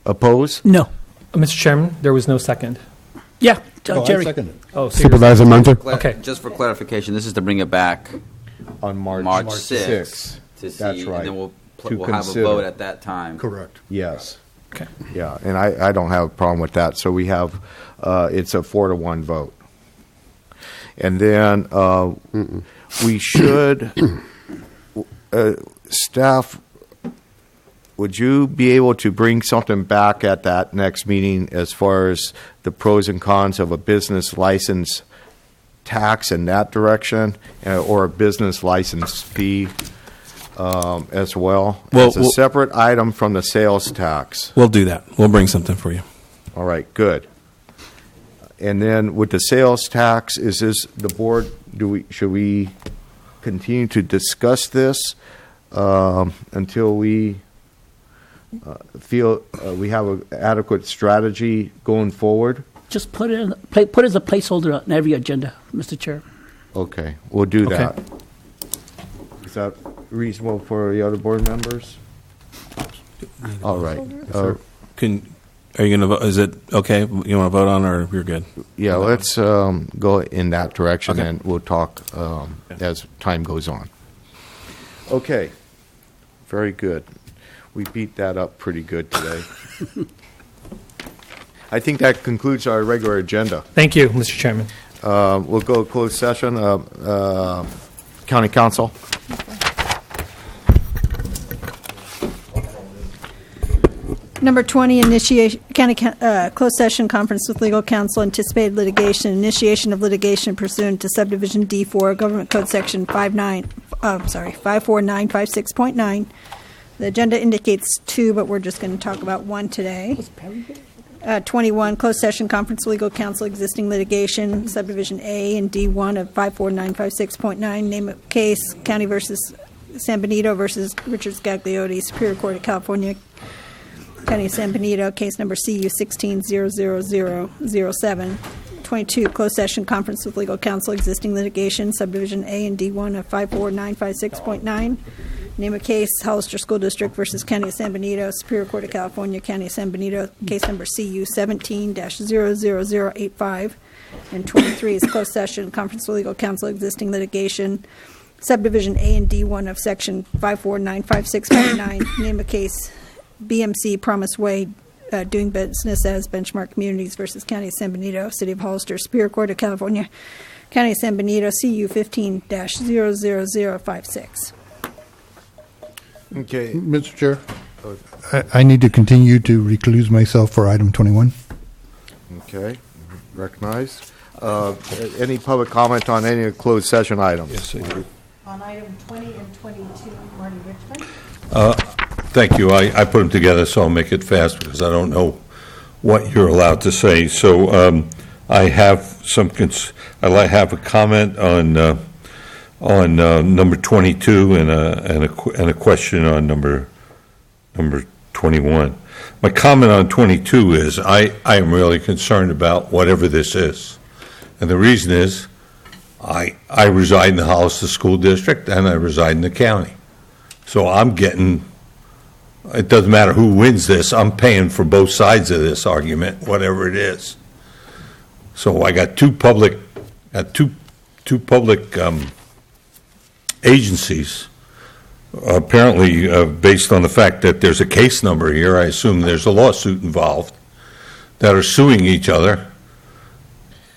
Oppose? No. Mr. Chairman, there was no second. Yeah, Oh, I Jerry. second it. Oh, so Supervisor Munter? Okay. Just for clarification, this is to bring it back On March 6th to see, That's right. and then we'll To we'll have a consider. vote at that time. Correct. Yes. Okay. Yeah, and I don't have a problem with that. So we have, it's a 4-1 vote. And then we should, staff, would you be able to bring something back at that next meeting as far as the pros and cons of a business license tax in that direction, or a business license fee as well? Well, It's a we'll- separate item from the sales tax. We'll do that. We'll bring something for you. All right, good. And then with the sales tax, is this the board, should we continue to discuss this until we feel we have an adequate strategy going forward? Just put it put it as a placeholder on every agenda, Mr. Chair. Okay, we'll do Okay. that. Is that reasonable for the other board members? All right. Are you going to vote? Is it okay? You want to vote on, or you're good? Yeah, let's go in that direction, Okay. and we'll talk as time goes on. Okay, very good. We beat that up pretty good today. I think that concludes our regular agenda. Thank you, Mr. Chairman. We'll go closed session. County Council. Number 20, initiation, closed session conference with legal counsel, anticipated litigation, initiation of litigation pursuant to subdivision D4, Government Code Section 54956.9. The agenda indicates 2, but we're just going to talk about 1 today. 21, closed session conference with legal counsel, existing litigation, subdivision A and D1 of 54956.9, name of case, County versus San Benito versus Richard Scagliotti, Superior Court of California, County of San Benito, case number CU 16-00007. 22, closed session conference with legal counsel, existing litigation, subdivision A and D1 of 54956.9. Name of case, Hollister School District versus County of San Benito, Superior Court of California, County of San Benito, case number CU 17-00085. And 23 is closed session conference with legal counsel, existing litigation, subdivision A and D1 of section 54956.9. Name of case, BMC Promise Way, doing business as Benchmark Communities versus County of San Benito, City of Hollister, Superior Court of California, County of San Benito, CU 15-00056. Okay. Mr. Chair, I need to continue to recluse myself for item 21. Okay, recognized. Any public comment on any of the closed session items? Yes, I do. On item 20 and 22, Marty Richmond. Thank you. I put them together, so I'll make it fast because I don't know what you're allowed to say. So I have I have a comment on number 22 and a question on number 21. My comment on 22 is I am really concerned about whatever this is, and the reason is I reside in the Hollister School District and I reside in the county, so I'm getting. It doesn't matter who wins this. I'm paying for both sides of this argument, whatever it is. So I got two public agencies, apparently based on the fact that there's a case number here, I assume there's a lawsuit involved, that are suing each other.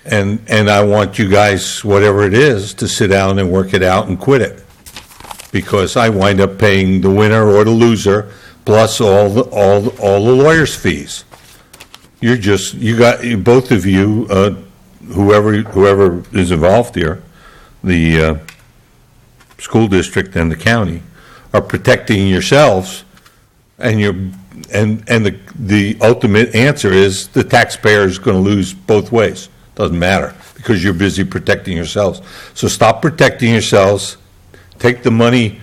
And I want you guys, whatever it is, to sit down and work it out and quit it. Because I wind up paying the winner or the loser plus all the lawyers' fees. Both of you, whoever is involved here, the school district and the county, are protecting yourselves, and the ultimate answer is the taxpayer is going to lose both ways. Doesn't matter, because you're busy protecting yourselves. So stop protecting yourselves. Take the money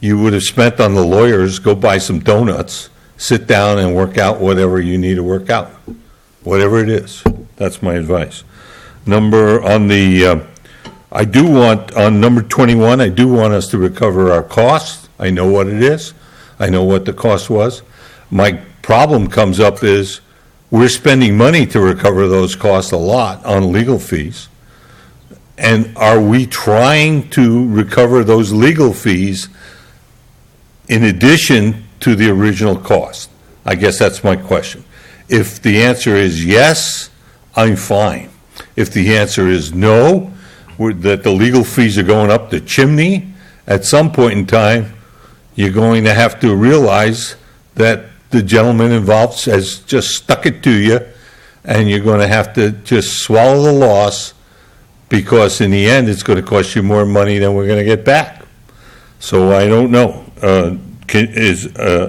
you would have spent on the lawyers, go buy some donuts, sit down and work out whatever you need to work out, whatever it is. That's my advice. I do want, on number 21, I do want us to recover our costs. I know what it is. I know what the cost was. My problem comes up is we're spending money to recover those costs a lot on legal fees. And are we trying to recover those legal fees in addition to the original cost? I guess that's my question. If the answer is yes, I'm fine. If the answer is no, that the legal fees are going up the chimney, at some point in time, you're going to have to realize that the gentleman involved has just stuck it to you, and you're going to have to just swallow the loss, because in the end, it's going to cost you more money than we're going to get back. So I don't know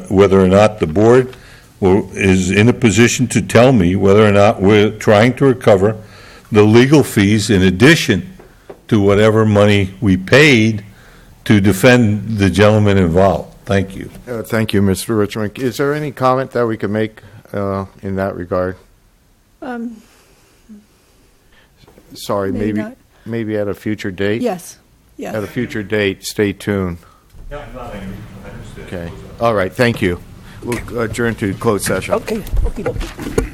whether or not the board is in a position to tell me whether or not we're trying to recover the legal fees in addition to whatever money we paid to defend the gentleman involved. Thank you. Thank you, Mr. Richmond. Is there any comment that we can make in that regard? Sorry, Maybe not. maybe at a future date? Yes, yes. At a future date, stay tuned. Okay. All right, thank you. We'll adjourn to closed session. Okay, okay.